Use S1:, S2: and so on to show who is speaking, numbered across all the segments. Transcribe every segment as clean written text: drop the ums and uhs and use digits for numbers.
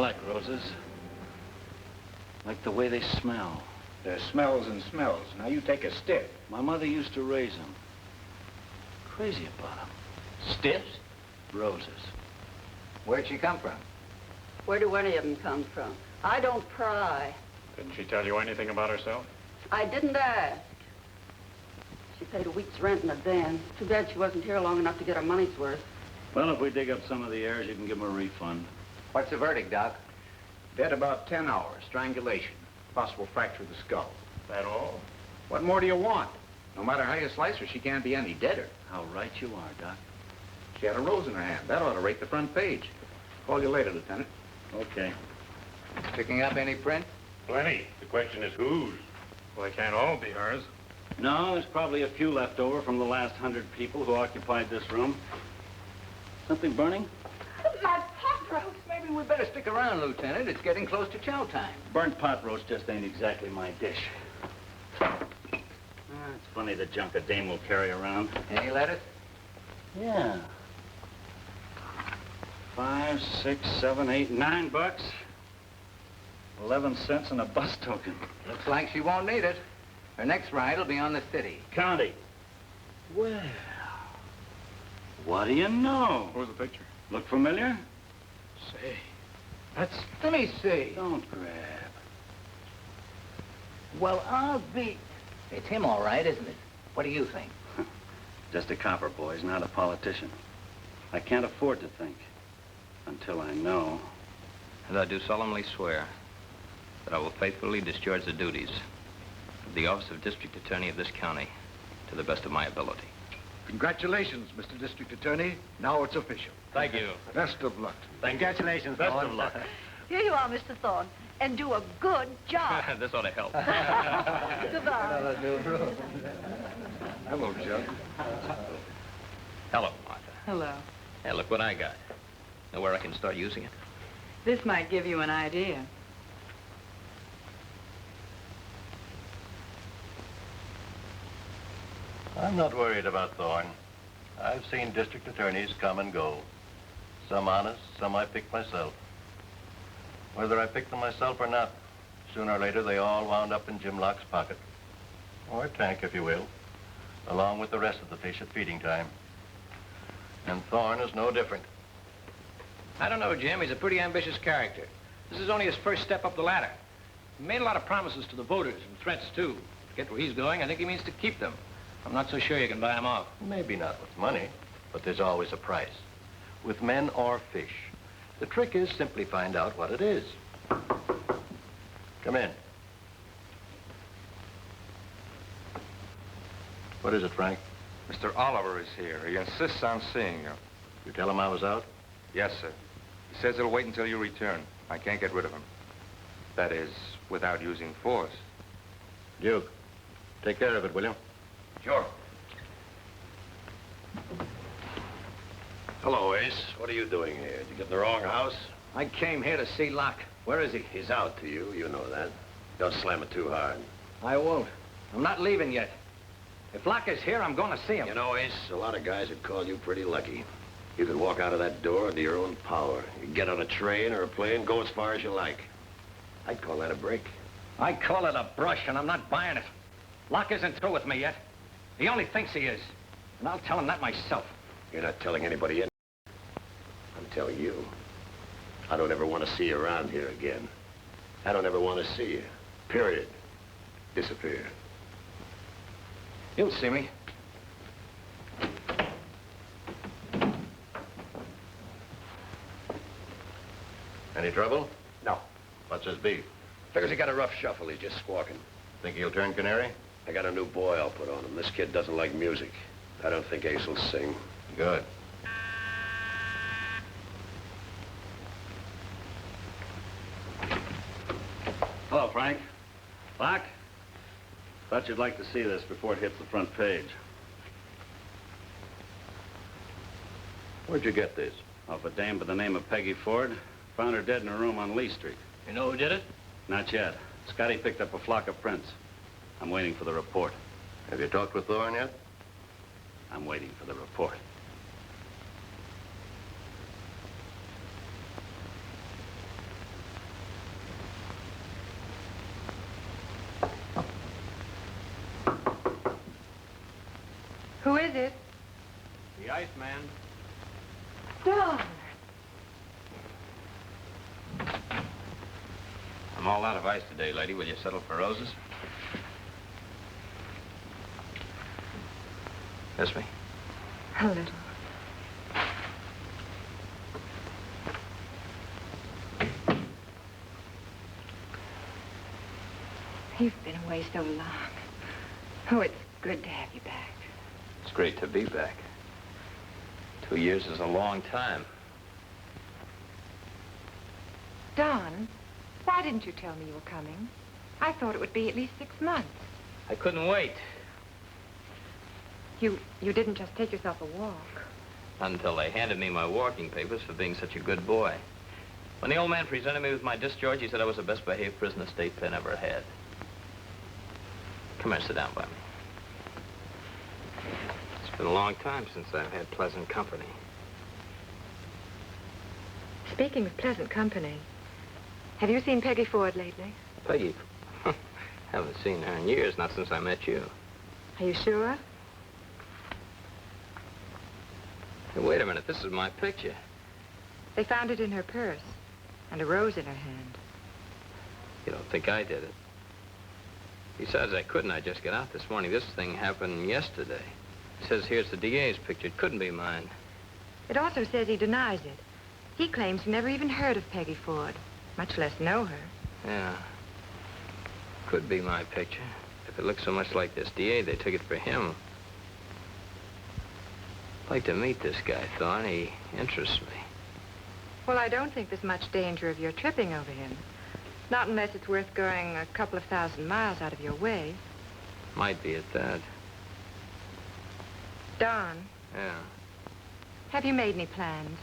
S1: like roses. Like the way they smell.
S2: There's smells and smells. Now you take a stiff.
S1: My mother used to raise them. Crazy about them.
S2: Stiffs?
S1: Roses.
S2: Where'd she come from?
S3: Where do any of them come from? I don't pry.
S4: Didn't she tell you anything about herself?
S3: I didn't ask. She paid a week's rent in advance. Too bad she wasn't here long enough to get her money's worth.
S1: Well, if we dig up some of the heirs, you can give them a refund.
S2: What's the verdict, Doc? Dead about 10 hours. Strangulation. Possible fracture of the skull.
S4: That all?
S2: What more do you want? No matter how you slice her, she can't be any deader.
S1: How right you are, Doc.
S2: She had a rose in her hand. That ought to rate the front page. Call you later, Lieutenant.
S1: Okay.
S2: Picking up any print?
S4: Plenty. The question is whose? Well, they can't all be hers.
S1: No, there's probably a few left over from the last 100 people who occupied this room. Something burning?
S3: My pot roast.
S2: Maybe we better stick around, Lieutenant. It's getting close to chow time.
S1: Burnt pot roast just ain't exactly my dish. It's funny the junk a dame will carry around.
S2: Any lettuce?
S1: Yeah. 5, 6, 7, 8, 9 bucks. 11 cents and a bus token.
S2: Looks like she won't need it. Her next ride will be on the city.
S1: County. Well, what do you know?
S4: What was the picture?
S1: Look familiar?
S2: Say, that's... Let me see.
S1: Don't grab.
S2: Well, I'll be... It's him all right, isn't it? What do you think?
S1: Just a copper, boys, not a politician. I can't afford to think until I know.
S5: And I do solemnly swear that I will faithfully discharge the duties of the Office of District Attorney of this county to the best of my ability.
S6: Congratulations, Mr. District Attorney. Now it's official.
S5: Thank you.
S6: Best of luck.
S4: Congratulations, best of luck.
S3: Here you are, Mr. Thorne, and do a good job.
S5: This ought to help.
S3: Goodbye.
S6: Hello, Joe.
S5: Hello, Martha.
S7: Hello.
S5: Hey, look what I got. Know where I can start using it?
S7: This might give you an idea.
S8: I'm not worried about Thorne. I've seen district attorneys come and go. Some honest, some I picked myself. Whether I picked them myself or not, sooner or later they all wound up in Jim Locke's pocket. Or tank, if you will, along with the rest of the fish at feeding time. And Thorne is no different.
S5: I don't know, Jim. He's a pretty ambitious character. This is only his first step up the ladder. He made a lot of promises to the voters and threats, too. To get where he's going, I think he means to keep them. I'm not so sure you can buy him off.
S8: Maybe not with money, but there's always a price. With men or fish. The trick is simply find out what it is. Come in. What is it, Frank?
S9: Mr. Oliver is here. He insists on seeing you.
S8: You tell him I was out?
S9: Yes, sir. He says he'll wait until you return. I can't get rid of him. That is, without using force.
S8: Duke, take care of it, will you?
S2: Sure.
S10: Hello, Ace. What are you doing here? Did you get in the wrong house?
S2: I came here to see Locke. Where is he?
S10: He's out to you. You know that. Don't slam it too hard.
S2: I won't. I'm not leaving yet. If Locke is here, I'm going to see him.
S10: You know, Ace, a lot of guys would call you pretty lucky. You could walk out of that door under your own power. You could get on a train or a plane, go as far as you like. I'd call that a break.
S2: I call it a brush, and I'm not buying it. Locke isn't through with me yet. He only thinks he is. And I'll tell him that myself.
S10: You're not telling anybody in. I'm telling you. I don't ever want to see you around here again. I don't ever want to see you. Period. Disappear.
S2: You'll see me.
S8: Any trouble?
S10: No.
S8: What's his beef?
S10: Figures he got a rough shuffle. He's just squawking.
S8: Think he'll turn canary?
S10: I got a new boy I'll put on him. This kid doesn't like music. I don't think Ace will sing.
S8: Good.
S1: Hello, Frank. Locke? Thought you'd like to see this before it hits the front page.
S8: Where'd you get this?
S1: Off a dame by the name of Peggy Ford. Found her dead in her room on Lee Street.
S5: You know who did it?
S1: Not yet. Scotty picked up a flock of prints. I'm waiting for the report.
S8: Have you talked with Thorne yet?
S1: I'm waiting for the report.
S7: Who is it?
S5: The Iceman.
S7: Don.
S5: I'm all out of ice today, lady. Will you settle for roses? Kiss me.
S7: A little. You've been away so long. Oh, it's good to have you back.
S5: It's great to be back. 2 years is a long time.
S7: Don, why didn't you tell me you were coming? I thought it would be at least 6 months.
S5: I couldn't wait.
S7: You didn't just take yourself a walk.
S5: Not until they handed me my walking papers for being such a good boy. When the old man presented me with my discharge, he said I was the best behaved prisoner State Penn ever had. Come here, sit down by me. It's been a long time since I've had pleasant company.
S7: Speaking of pleasant company, have you seen Peggy Ford lately?
S5: Peggy? Haven't seen her in years, not since I met you.
S7: Are you sure?
S5: Hey, wait a minute, this is my picture.
S7: They found it in her purse and a rose in her hand.
S5: You don't think I did it? Besides, I just get out this morning. This thing happened yesterday. It says here's the DA's picture. It couldn't be mine.
S7: It also says he denies it. He claims he never even heard of Peggy Ford, much less know her.
S5: Yeah. Could be my picture. If it looks so much like this DA, they took it for him. I'd like to meet this guy, Thorne. He interests me.
S7: Well, I don't think there's much danger of your tripping over him. Not unless it's worth going a couple of 1,000 miles out of your way.
S5: Might be at that.
S7: Don,
S5: Yeah.
S7: have you made any plans?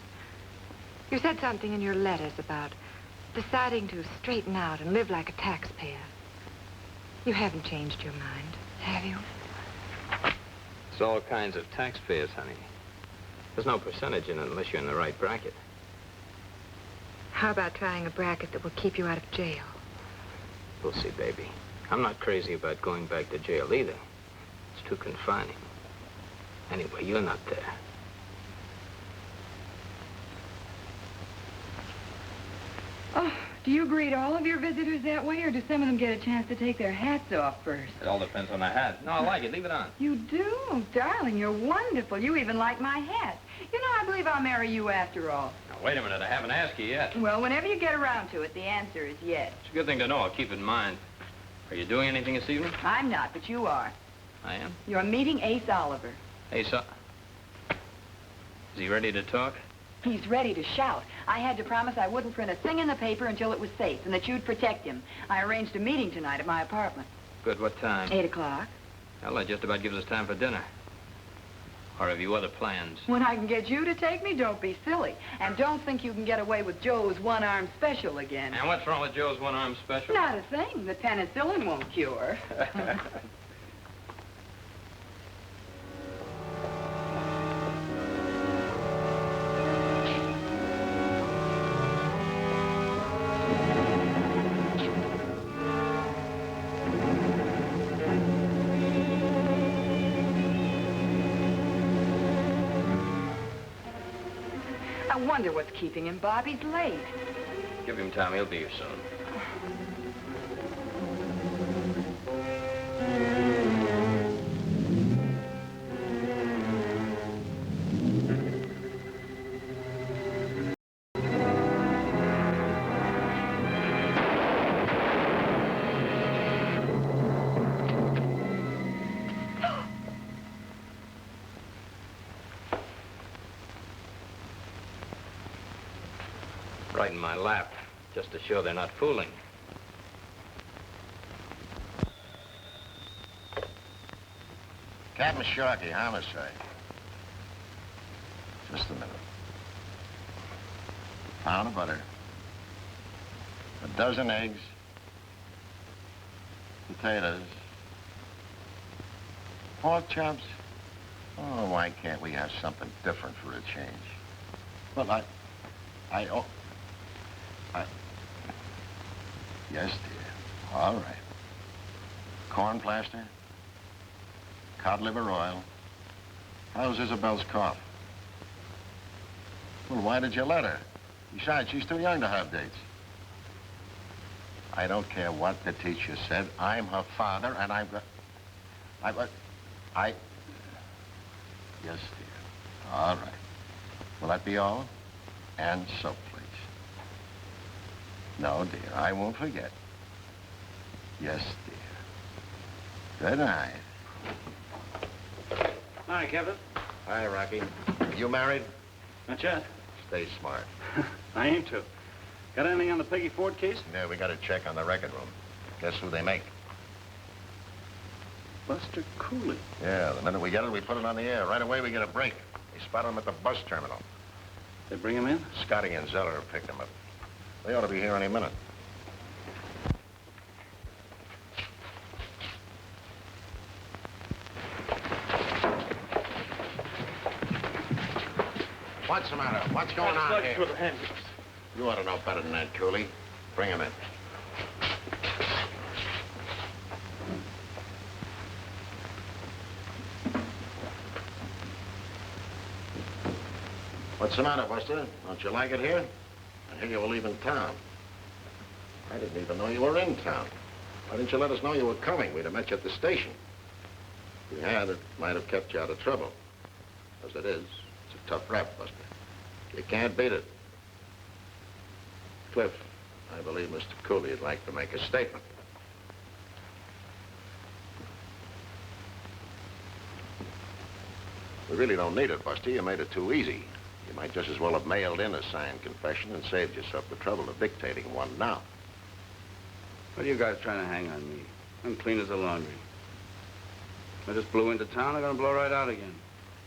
S7: You said something in your letters about deciding to straighten out and live like a taxpayer. You haven't changed your mind, have you?
S5: It's all kinds of taxpayers, honey. There's no percentage in it unless you're in the right bracket.
S7: How about trying a bracket that will keep you out of jail?
S5: We'll see, baby. I'm not crazy about going back to jail either. It's too confining. Anyway, you're not there.
S11: Oh, do you greet all of your visitors that way, or do some of them get a chance to take their hats off first?
S5: It all depends on the hat. No, I like it. Leave it on.
S11: You do? Darling, you're wonderful. You even like my hat. You know, I believe I'll marry you after all.
S5: Now, wait a minute. I haven't asked you yet.
S11: Well, whenever you get around to it, the answer is yes.
S5: It's a good thing to know. I'll keep it in mind. Are you doing anything this evening?
S11: I'm not, but you are.
S5: I am?
S11: You're meeting Ace Oliver.
S5: Hey, so... Is he ready to talk?
S11: He's ready to shout. I had to promise I wouldn't print a thing in the paper until it was safe, and that you'd protect him. I arranged a meeting tonight at my apartment.
S5: Good. What time?
S11: 8 o'clock.
S5: Well, that just about gives us time for dinner. Or have you other plans?
S11: When I can get you to take me, don't be silly. And don't think you can get away with Joe's one-arm special again.
S5: And what's wrong with Joe's one-arm special?
S11: Not a thing. The penicillin won't cure. I wonder what's keeping him. Bobby's late.
S5: Give him time. He'll be here soon. Right in my lap, just to show they're not fooling.
S10: Captain Sharkey, homicide. Just a minute. Pound of butter. A dozen eggs. Potatoes. Pork chops. Oh, why can't we have something different for a change? Well, Yes, dear. All right. Corn plaster, cod liver oil, How's Isabel's cough? Well, why did you let her? Besides, she's too young to have dates. I don't care what the teacher said. I'm her father, and I've got... Yes, dear. All right. Will that be all? And soap, please. No, dear, I won't forget. Yes, dear. Good night.
S1: Hi, Kevin.
S10: Hi, Rocky. You married?
S1: Not yet.
S10: Stay smart.
S1: I aim to. Got anything on the Peggy Ford case?
S10: Yeah, we got to check on the record room. Guess who they make?
S1: Buster Cooley.
S10: Yeah, the minute we get it, we put it on the air. Right away, we get a break. They spot him at the bus terminal.
S1: They bring him in?
S10: Scotty and Zeller picked him up. They ought to be here any minute. What's the matter? What's going on here? You ought to know better than that, Cooley. Bring him in. What's the matter, Buster? Don't you like it here? I hear you were leaving town. I didn't even know you were in town. Why didn't you let us know you were coming? We'd have met you at the station. If we had, it might have kept you out of trouble. As it is, it's a tough rap, Buster. You can't beat it. Cliff, I believe Mr. Cooley would like to make a statement. We really don't need it, Buster. You made it too easy. You might just as well have mailed in a signed confession and saved yourself the trouble of dictating one now.
S1: What are you guys trying to hang on me? I'm clean as a laundry. I just blew into town. I'm gonna blow right out again.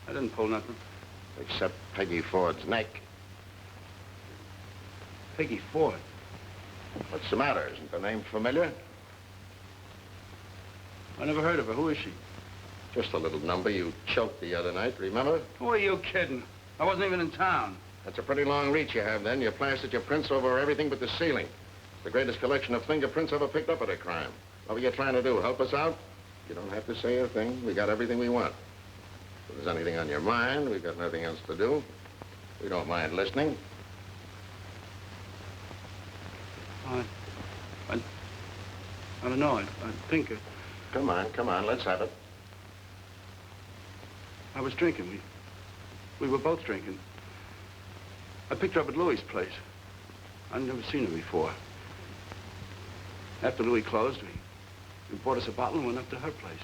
S1: I didn't pull nothing.
S10: Except Peggy Ford's neck.
S1: Peggy Ford?
S10: What's the matter? Isn't the name familiar?
S1: I never heard of her. Who is she?
S10: Just a little number you choked the other night, remember?
S1: Who are you kidding? I wasn't even in town.
S10: That's a pretty long reach you have, then. You plastered your prints over everything but the ceiling. It's the greatest collection of fingerprints ever picked up at a crime. What were you trying to do, help us out? You don't have to say a thing. We got everything we want. If there's anything on your mind, we've got nothing else to do. We don't mind listening.
S1: I don't know. I think...
S10: Come on, let's have it.
S1: I was drinking. We were both drinking. I picked her up at Louie's place. I'd never seen her before. After Louie closed, we bought us a bottle and went up to her place.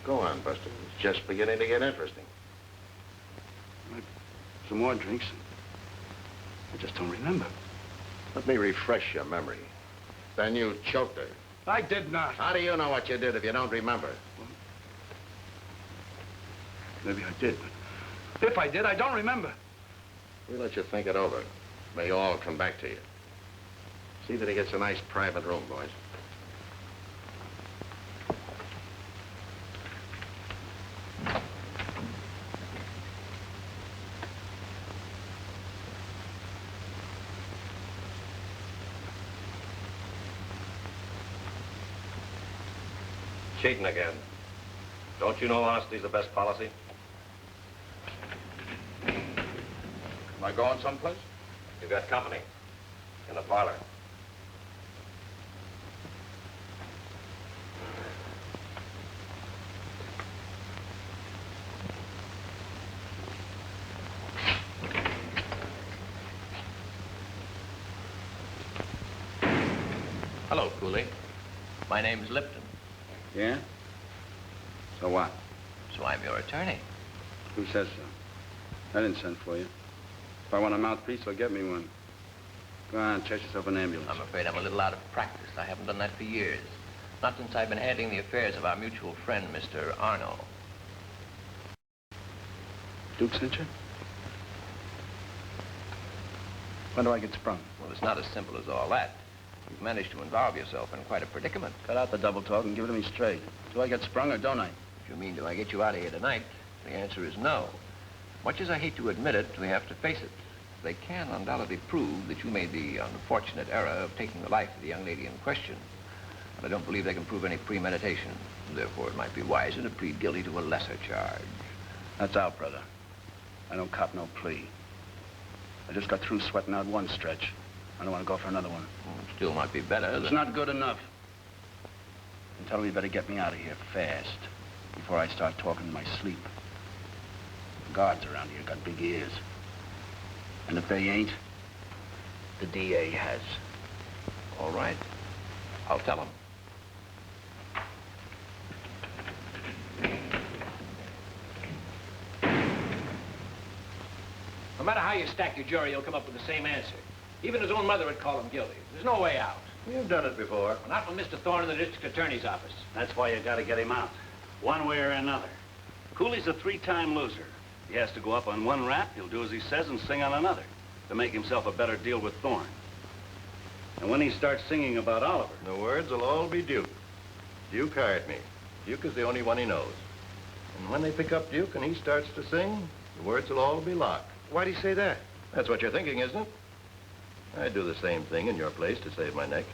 S10: Go on, Buster. It's just beginning to get interesting.
S1: Some more drinks. I just don't remember.
S10: Let me refresh your memory. Then you choked her.
S1: I did not.
S10: How do you know what you did if you don't remember?
S1: Well, maybe I did, but if I did, I don't remember.
S10: We let you think it over. May all come back to you. See that he gets a nice private room, boys.
S8: Cheating again. Don't you know honesty's the best policy?
S1: Am I going someplace?
S8: You've got company in the parlor.
S5: Hello, Cooley. My name's Lipton.
S1: Yeah? So what?
S5: So I'm your attorney.
S1: Who says so? I didn't send for you. If I want a mouthpiece, I'll get me one. Go on, chase yourself an ambulance.
S5: I'm afraid I'm a little out of practice. I haven't done that for years. Not since I've been handling the affairs of our mutual friend, Mr. Arno.
S1: Duke sent you? When do I get sprung?
S5: Well, it's not as simple as all that. You've managed to involve yourself in quite a predicament.
S1: Cut out the double talk and give it to me straight. Do I get sprung or don't I?
S5: If you mean, do I get you out of here tonight? The answer is no. Much as I hate to admit it, we have to face it. They can undoubtedly prove that you made the unfortunate error of taking the life of the young lady in question. But I don't believe they can prove any premeditation. Therefore, it might be wiser to plead guilty to a lesser charge.
S1: That's out, brother. I don't cop no plea. I just got through sweating out one stretch. I don't want to go for another one.
S5: Well, still might be better.
S1: It's not good enough. And tell him he better get me out of here fast before I start talking in my sleep. The guards around here got big ears. And if they ain't, the DA has.
S5: All right. I'll tell him. No matter how you stack your jury, you'll come up with the same answer. Even his own mother would call him guilty. There's no way out.
S8: You've done it before.
S5: Well, not with Mr. Thorne in the district attorney's office.
S12: That's why you gotta get him out. One way or another. Cooley's a 3-time loser. He has to go up on one rap, he'll do as he says and sing on another to make himself a better deal with Thorne. And when he starts singing about Oliver...
S8: The words will all be Duke. Duke hired me. Duke is the only one he knows. And when they pick up Duke and he starts to sing, the words will all be Locke.
S9: Why do you say that?
S8: That's what you're thinking, isn't it? I'd do the same thing in your place to save my neck.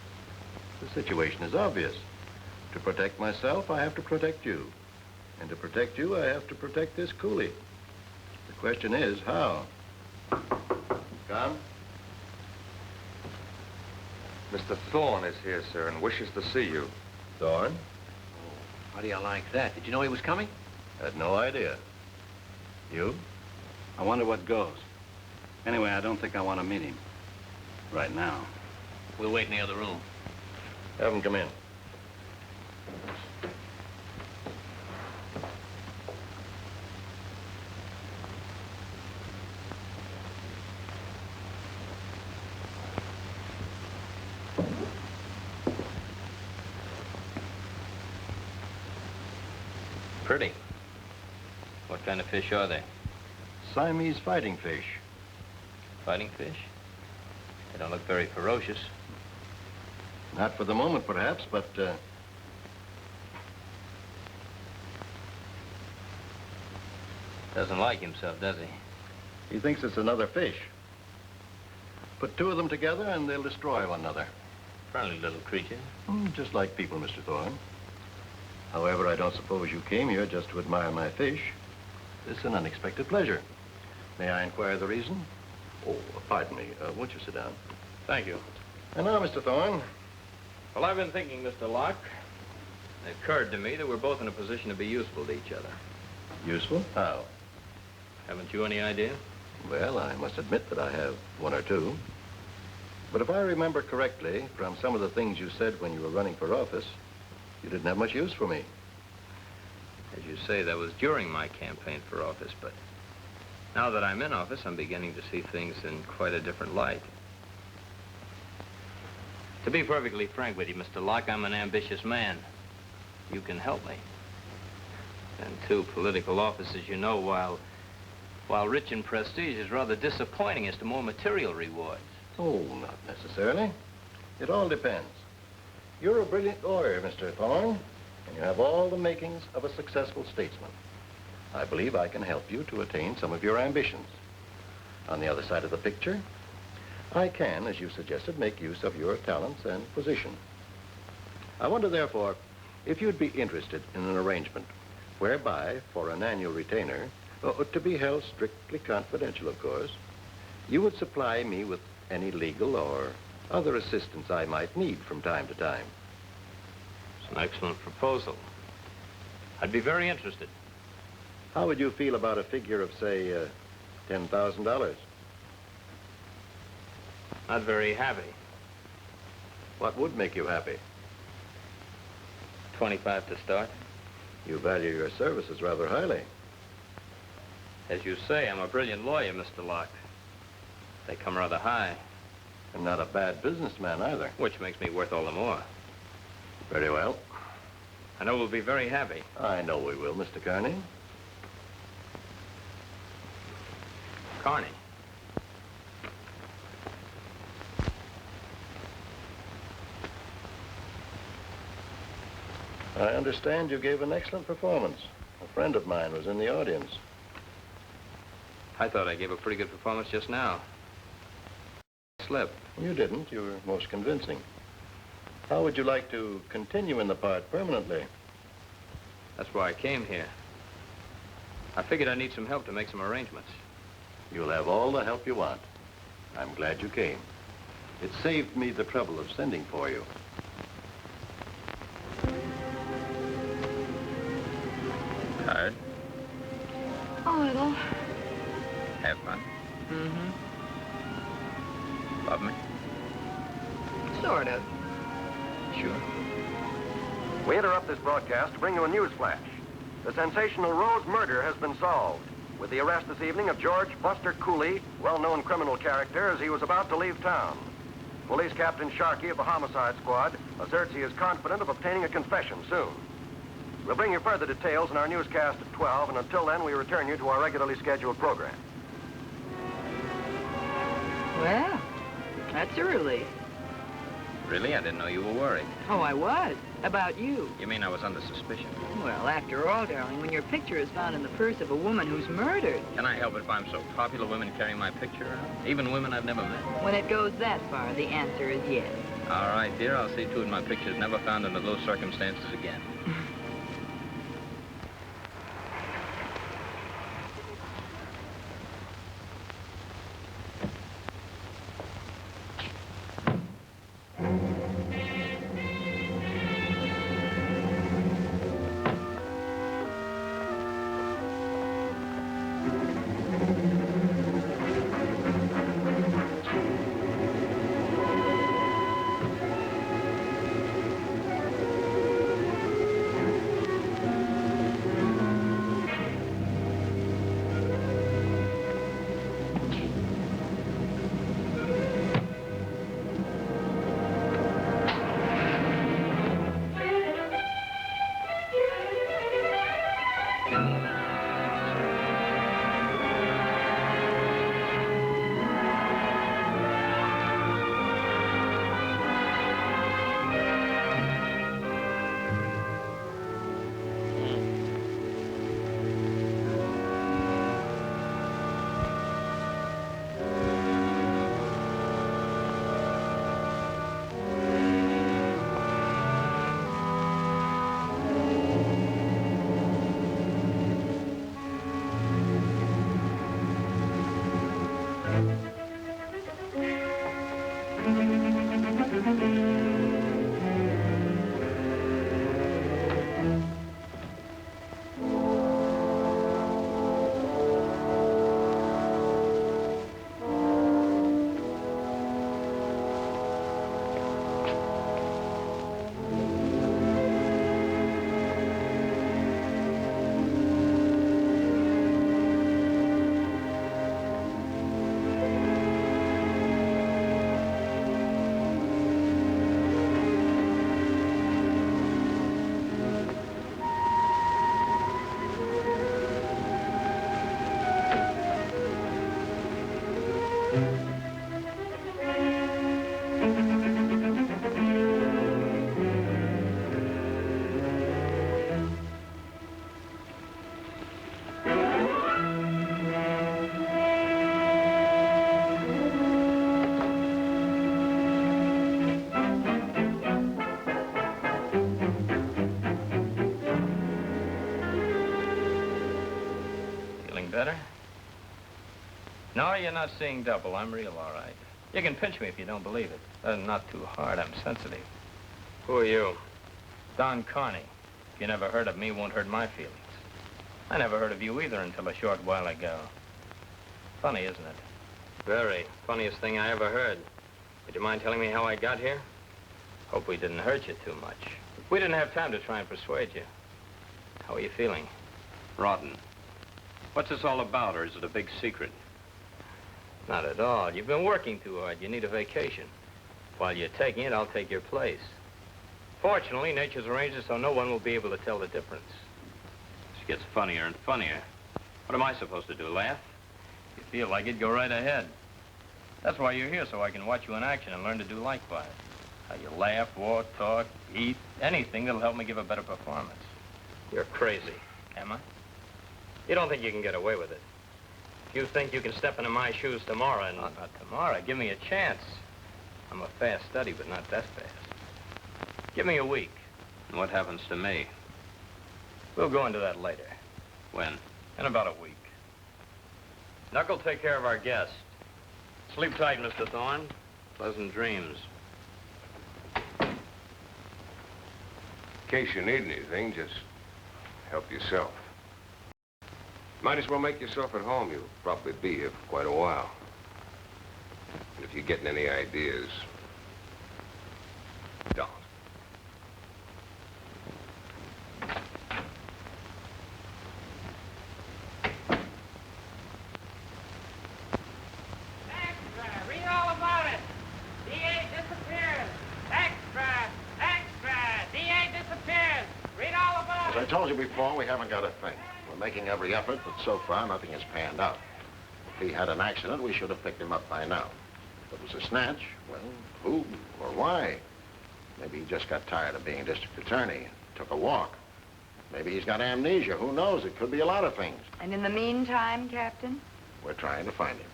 S8: The situation is obvious. To protect myself, I have to protect you. And to protect you, I have to protect this Cooley. The question is, how? Come.
S9: Mr. Thorne is here, sir, and wishes to see you.
S8: Thorne?
S5: How do you like that? Did you know he was coming?
S8: Had no idea. You?
S12: I wonder what goes. Anyway, I don't think I want to meet him. Right now.
S5: We'll wait in the other room.
S8: Have him come in.
S5: Pretty. What kind of fish are they?
S8: Siamese fighting fish.
S5: Fighting fish? They don't look very ferocious.
S8: Not for the moment, perhaps, but,
S5: Doesn't like himself, does he?
S8: he thinks it's another fish. Put two of them together and they'll destroy one another.
S5: Friendly little creature.
S8: Just like people, Mr. Thorne. However, I don't suppose you came here just to admire my fish. It's an unexpected pleasure. May I inquire the reason? Oh, pardon me. Won't you sit down?
S5: Thank you.
S8: And now, Mr. Thorne.
S5: Well, I've been thinking, Mr. Locke. It occurred to me that we're both in a position to be useful to each other.
S8: Useful? How?
S5: Haven't you any idea?
S8: Well, I must admit that I have one or two. But if I remember correctly, from some of the things you said when you were running for office, you didn't have much use for me.
S5: As you say, that was during my campaign for office, but now that I'm in office, I'm beginning to see things in quite a different light. To be perfectly frank with you, Mr. Locke, I'm an ambitious man. You can help me. And two political offices, you know, while rich in prestige, is rather disappointing as to more material rewards.
S8: Oh, not necessarily. It all depends. You're a brilliant lawyer, Mr. Thorne, and you have all the makings of a successful statesman. I believe I can help you to attain some of your ambitions. On the other side of the picture, I can, as you suggested, make use of your talents and position. I wonder, therefore, if you'd be interested in an arrangement whereby, for an annual retainer, to be held strictly confidential, of course, you would supply me with any legal or other assistance I might need from time to time.
S5: It's an excellent proposal. I'd be very interested.
S8: How would you feel about a figure of, say, $10,000?
S5: Not very happy.
S8: What would make you happy?
S5: 25 to start.
S8: You value your services rather highly.
S5: As you say, I'm a brilliant lawyer, Mr. Locke. They come rather high.
S8: And not a bad businessman either.
S5: Which makes me worth all the more.
S8: Very well.
S5: I know we'll be very happy.
S8: I know we will, Mr. Carney.
S5: Carney.
S8: I understand you gave an excellent performance. A friend of mine was in the audience.
S5: I thought I gave a pretty good performance just now. Slip.
S8: You didn't. You were most convincing. How would you like to continue in the part permanently?
S5: That's why I came here. I figured I'd need some help to make some arrangements.
S8: You'll have all the help you want. I'm glad you came. It saved me the trouble of sending for you.
S5: Tired?
S7: A little.
S5: Have fun?
S7: Mm-hmm.
S5: Love me?
S7: Sort of.
S5: Sure.
S13: We interrupt this broadcast to bring you a news flash. The sensational Rose murder has been solved, with the arrest this evening of George Buster Cooley, well-known criminal character, as he was about to leave town. Police Captain Sharkey of the Homicide Squad asserts he is confident of obtaining a confession soon. We'll bring you further details in our newscast at 12, and until then, we return you to our regularly scheduled program.
S11: Well, that's a relief.
S5: Really? I didn't know you were worried.
S11: Oh, I was. About you.
S5: You mean I was under suspicion?
S11: Well, after all, darling, when your picture is found in the purse of a woman who's murdered.
S5: Can I help it if I'm so popular, women carrying my picture around? Even women I've never met?
S11: When it goes that far, the answer is yes.
S5: All right, dear. I'll see to it my picture's never found under those circumstances again. Better? No, you're not seeing double. I'm real, all right. You can pinch me if you don't believe it. Not too hard. I'm sensitive. Who are you? Don Carney. If you never heard of me, won't hurt my feelings. I never heard of you either until a short while ago. Funny, isn't it? Very. Funniest thing I ever heard. Would you mind telling me how I got here? Hope we didn't hurt you too much. We didn't have time to try and persuade you. How are you feeling?
S14: Rotten. What's this all about, or is it a big secret?
S5: Not at all. You've been working too hard. You need a vacation. While you're taking it, I'll take your place. Fortunately, nature's arranged it so no one will be able to tell the difference.
S14: This gets funnier and funnier. What am I supposed to do, laugh?
S5: If you feel like it, go right ahead. That's why you're here, so I can watch you in action and learn to do likewise. How you laugh, walk, talk, eat, anything that'll help me give a better performance. You're crazy. Am I? You don't think you can get away with it. You think you can step into my shoes tomorrow and... Not tomorrow. Give me a chance. I'm a fast study, but not that fast. Give me a week.
S14: And what happens to me?
S5: We'll go into that later.
S14: When? In about a week. Knuckle, take care of our guest. Sleep tight, Mr. Thorne. Pleasant dreams.
S15: In case you need anything, just help yourself. Might as well make yourself at home. You'll probably be here for quite a while. And if you're getting any ideas, don't.
S5: Read all about it. DA disappears. Extra, extra. DA disappears. Read all about
S10: As I told you before, we haven't got a thing. We're making every effort, but so far, nothing has panned out. If he had an accident, we should have picked him up by now. If it was a snatch, well, who or why? Maybe he just got tired of being district attorney and took a walk. Maybe he's got amnesia. Who knows? It could be a lot of things.
S11: And in the meantime, Captain?
S10: We're trying to find him.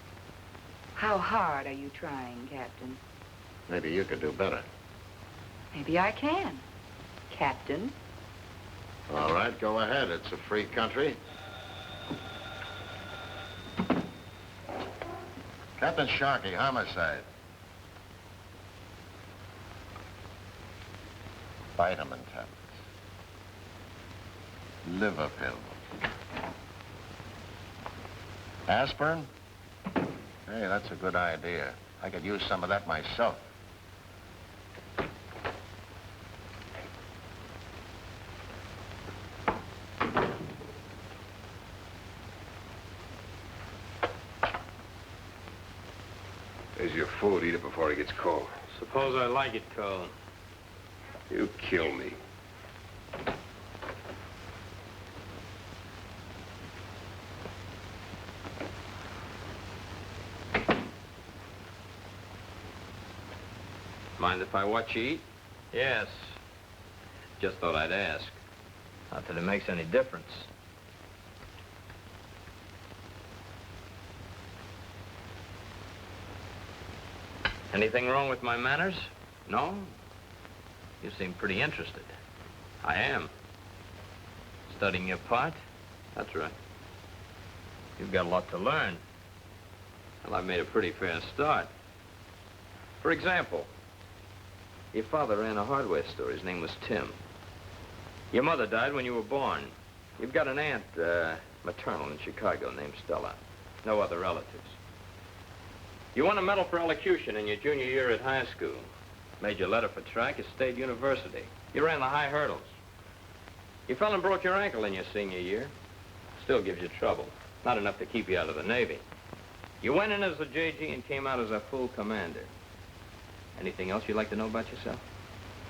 S11: How hard are you trying, Captain?
S10: Maybe you could do better.
S11: Maybe I can, Captain.
S10: All right, go ahead. It's a free country. Captain Sharkey, homicide. Vitamin tablets. Liver pill. Aspirin? Hey, that's a good idea. I could use some of that myself.
S15: There's your food. Eat it before it gets cold.
S14: Suppose I like it cold.
S15: You kill me.
S14: Mind if I watch you eat? Yes. Just thought I'd ask. Not that it makes any difference. Anything wrong with my manners? No? You seem pretty interested. I am. Studying your part? That's right. You've got a lot to learn. Well, I've made a pretty fair start. For example, your father ran a hardware store. His name was Tim. Your mother died when you were born. You've got an aunt, maternal in Chicago named Stella. No other relatives. You won a medal for elocution in your junior year at high school. Made your letter for track at State University. You ran the high hurdles. You fell and broke your ankle in your senior year. Still gives you trouble. Not enough to keep you out of the Navy. You went in as a JG and came out as a full commander. Anything else you'd like to know about yourself?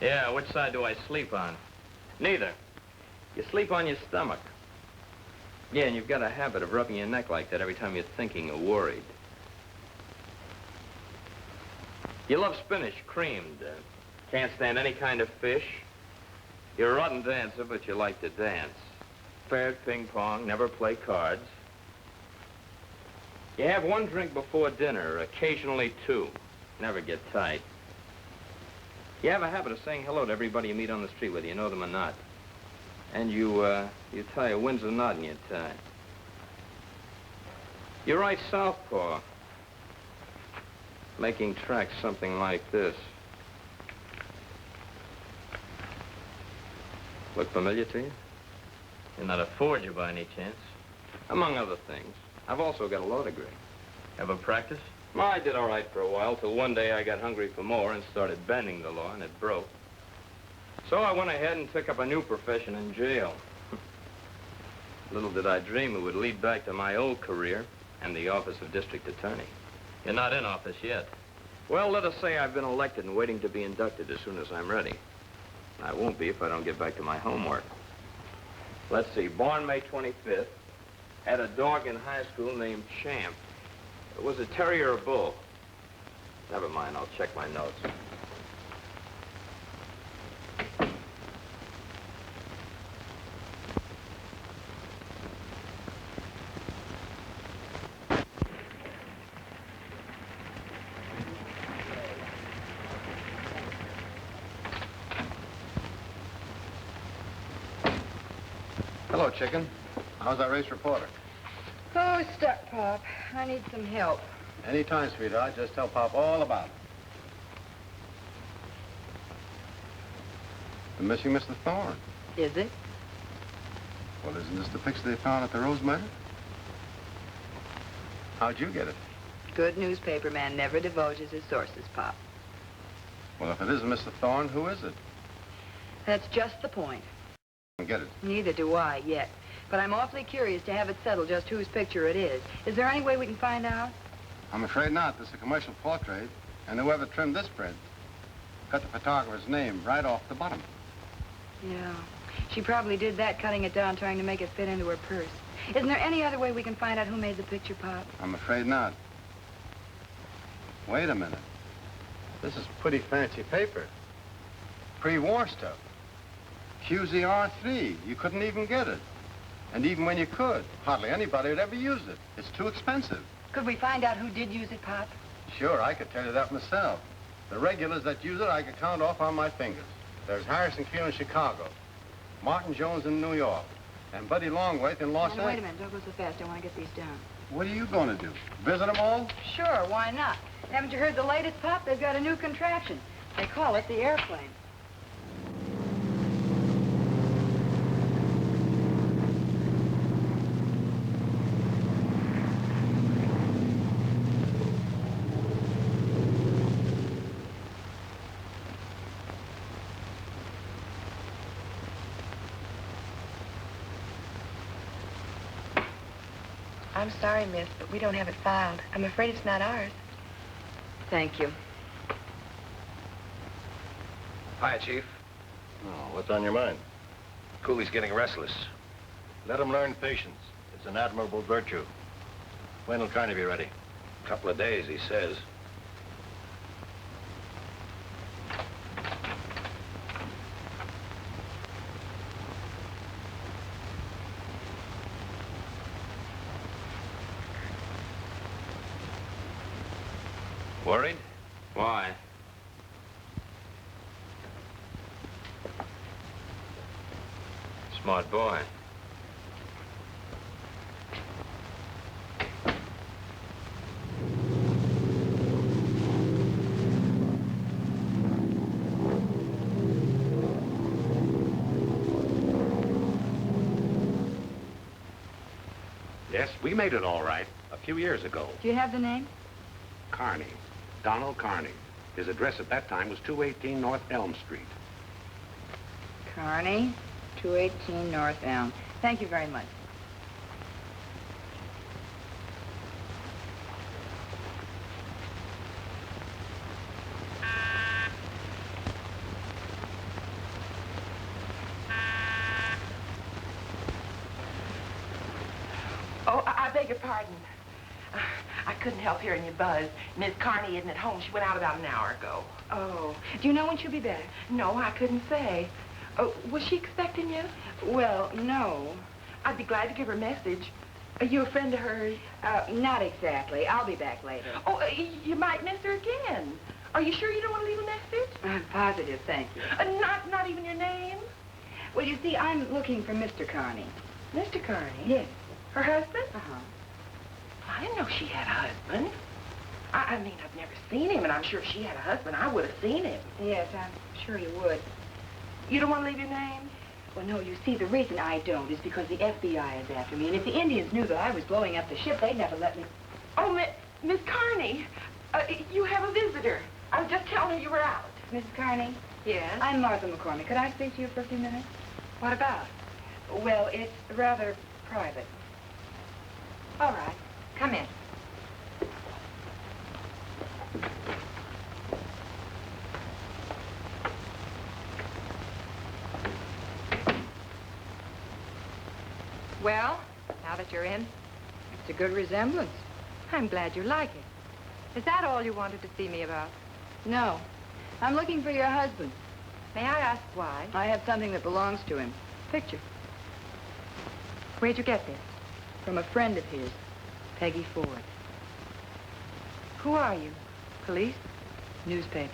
S14: Yeah, which side do I sleep on? Neither. You sleep on your stomach. Yeah, and you've got a habit of rubbing your neck like that every time you're thinking or worried. You love spinach, creamed. Can't stand any kind of fish. You're a rotten dancer, but you like to dance. Fair at ping pong, never play cards. You have one drink before dinner, occasionally two. Never get tight. You have a habit of saying hello to everybody you meet on the street, whether you know them or not. And you tie a Windsor knot in your tie. You write southpaw. Making tracks something like this. Look familiar to you? You're not a forger by any chance? Among other things. I've also got a law degree. Ever practice? Well, I did all right for a while, till one day I got hungry for more and started bending the law, and it broke. So I went ahead and took up a new profession in jail. Little did I dream it would lead back to my old career and the office of district attorney. You're not in office yet. Well, let us say I've been elected and waiting to be inducted as soon as I'm ready. I won't be if I don't get back to my homework. Let's see, born May 25th, had a dog in high school named Champ. It was a terrier or bull. Never mind, I'll check my notes.
S10: Hello, chicken. How's that race reporter?
S7: Oh, stuck, Pop. I need some help.
S1: Anytime, sweetheart. Just tell Pop all about it. The missing Mr. Thorne.
S7: Is it?
S1: Well, isn't this the picture they found at the Rose murder? How'd you get it?
S11: Good newspaper man never divulges his sources, Pop.
S1: Well, if it isn't Mr. Thorne, who is it?
S11: That's just the point.
S1: I get it.
S11: Neither do I yet. But I'm awfully curious to have it settled just whose picture it is. Is there any way we can find out?
S1: I'm afraid not. This is a commercial portrait, and whoever trimmed this print cut the photographer's name right off the bottom.
S11: Yeah. She probably did that, cutting it down, trying to make it fit into her purse. Isn't there any other way we can find out who made the picture, Pop?
S1: I'm afraid not. Wait a minute. This is pretty fancy paper. Pre-war stuff. QZR3. You couldn't even get it. And even when you could, hardly anybody would ever use it. It's too expensive.
S11: Could we find out who did use it, Pop?
S1: Sure, I could tell you that myself. The regulars that use it, I could count off on my fingers. There's Harrison Q in Chicago, Martin Jones in New York, and Buddy Longwaith in Los Angeles.
S11: Wait a minute, don't go so fast. I want to get these down.
S1: What are you going to do? Visit them all?
S11: Sure, why not? Haven't you heard the latest, Pop? They've got a new contraption. They call it the airplane.
S7: I'm sorry, miss, but we don't have it filed. I'm afraid it's not ours.
S11: Thank you.
S8: Hi, Chief. Oh, what's on your mind? Cooley's getting restless. Let him learn patience. It's an admirable virtue. When will Carney be ready?
S14: A couple of days, he says. Worried? Why? Smart boy.
S12: Yes, we made it all right a few years ago.
S11: Do you have the name?
S12: Carney. Donald Carney. His address at that time was 218 North Elm Street.
S11: Carney, 218 North Elm. Thank you very much.
S16: Oh, I beg your pardon. I couldn't help hearing you buzz. Miss Carney isn't at home. She went out about an hour ago.
S11: Oh, do you know when she'll be back?
S16: No, I couldn't say. Oh, was she expecting you?
S11: Well, no.
S16: I'd be glad to give her a message. Are you a friend of hers?
S11: Not exactly. I'll be back later.
S16: Oh, you might miss her again. Are you sure you don't want to leave a message?
S11: I'm positive, thank you.
S16: Not even your name?
S11: Well, you see, I'm looking for Mr. Carney.
S16: Mr. Carney?
S11: Yes.
S16: Her husband?
S11: Uh-huh.
S16: I didn't know she had a husband. I mean, I've never seen him, and I'm sure if she had a husband, I would have seen him.
S11: Yes, I'm sure you would.
S16: You don't want to leave your name?
S11: Well, no, you see, the reason I don't is because the FBI is after me, and if the Indians knew that I was blowing up the ship, they'd never let me...
S16: Oh, Miss Carney, you have a visitor. I was just telling her you were out.
S11: Mrs. Carney?
S7: Yes?
S11: I'm Martha McCormick. Could I speak to you for a few minutes?
S7: What about?
S11: Well, it's rather private.
S7: All right. Come in. Well, now that you're in,
S11: It's a good resemblance.
S7: I'm glad you like it. Is that all you wanted to see me about?
S11: No. I'm looking for your husband.
S7: May I ask why?
S11: I have something that belongs to him. Picture.
S7: Where'd you get this?
S11: From a friend of his, Peggy Ford.
S7: Who are you? Police?
S11: Newspaper.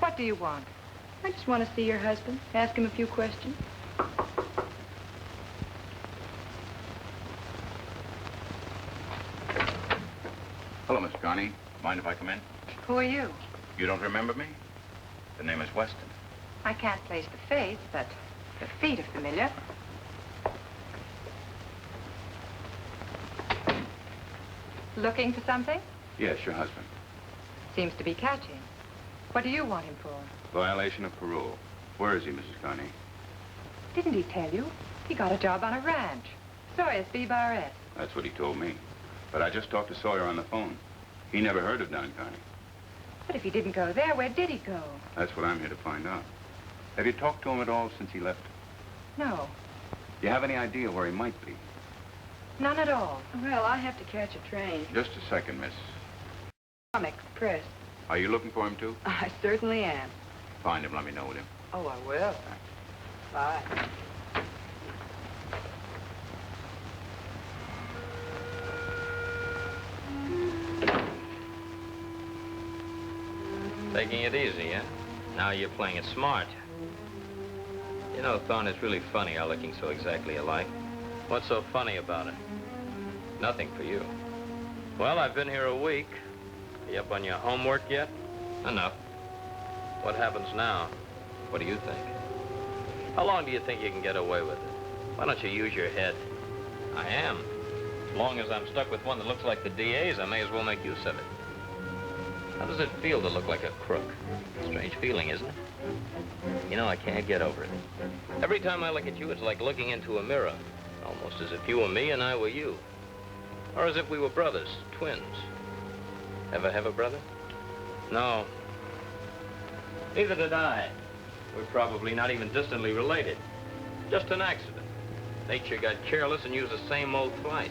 S7: What do you want?
S11: I just want to see your husband, ask him a few questions.
S9: Hello, Miss Carney. Mind if I come in?
S7: Who are you?
S9: You don't remember me? The name is Weston.
S7: I can't place the face, but the feet are familiar. Looking for something?
S9: Yes, your husband.
S7: Seems to be catching. What do you want him for?
S9: Violation of parole. Where is he, Mrs. Carney?
S7: Didn't he tell you? He got a job on a ranch. Sawyer's B-Bar-S.
S9: That's what he told me. But I just talked to Sawyer on the phone. He never heard of Don Carney.
S7: But if he didn't go there, where did he go?
S9: That's what I'm here to find out. Have you talked to him at all since he left?
S7: No,
S9: Do you have any idea where he might be?
S7: none at all.
S3: Well, I have to catch a train.
S9: Just a second, miss.
S3: I'm express.
S9: Are you looking for him, too?
S3: I certainly am.
S9: Find him. Let me know with him.
S3: Oh, I will. Bye.
S14: Taking it easy, huh? Now you're playing it smart. You know, Thorne, it's really funny our looking so exactly alike. What's so funny about it? Nothing for you. Well, I've been here a week. You up on your homework yet? Enough. What happens now? What do you think? How long do you think you can get away with it? Why don't you use your head? I am. As long as I'm stuck with one that looks like the DA's, I may as well make use of it. How does it feel to look like a crook? Strange feeling, isn't it? You know, I can't get over it. Every time I look at you, it's like looking into a mirror. Almost as if you were me and I were you. Or as if we were brothers, twins. Ever have a brother? No. Neither did I. We're probably not even distantly related. Just an accident. Nature got careless and used the same mold twice.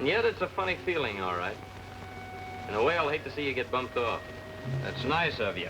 S14: And yet it's a funny feeling, all right. In a way, I'll hate to see you get bumped off. That's nice of you.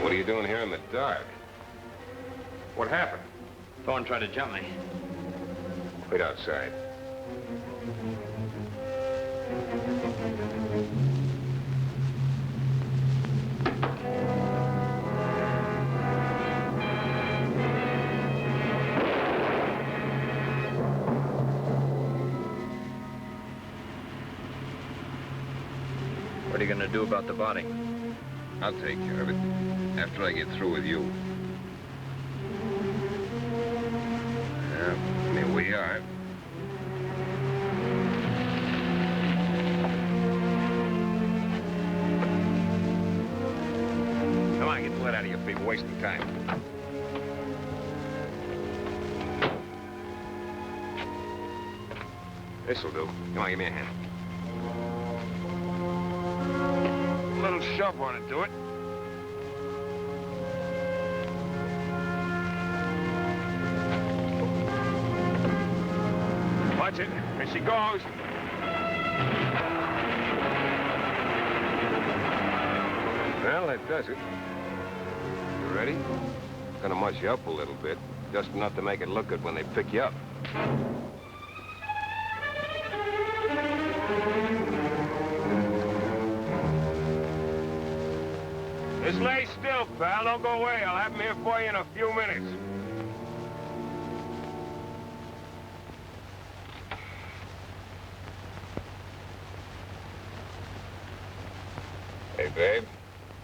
S15: What are you doing here in the dark? What happened?
S14: Thorne tried to jump me.
S15: Wait outside.
S14: What are you going to do about the body?
S15: I'll take care of it after I get through with you. Here we are.
S9: Come on, get blood out of your feet. We're wasting time.
S15: This'll do.
S9: Come on, give me a hand.
S15: A little shove on it, do it.
S9: Watch it. Here she goes.
S15: Well, that does it. You ready? Gonna mush you up a little bit, just enough to make it look good when they pick you up.
S9: Just lay still, pal. Don't go away. I'll have him here for you in a few minutes.
S15: Hey, babe,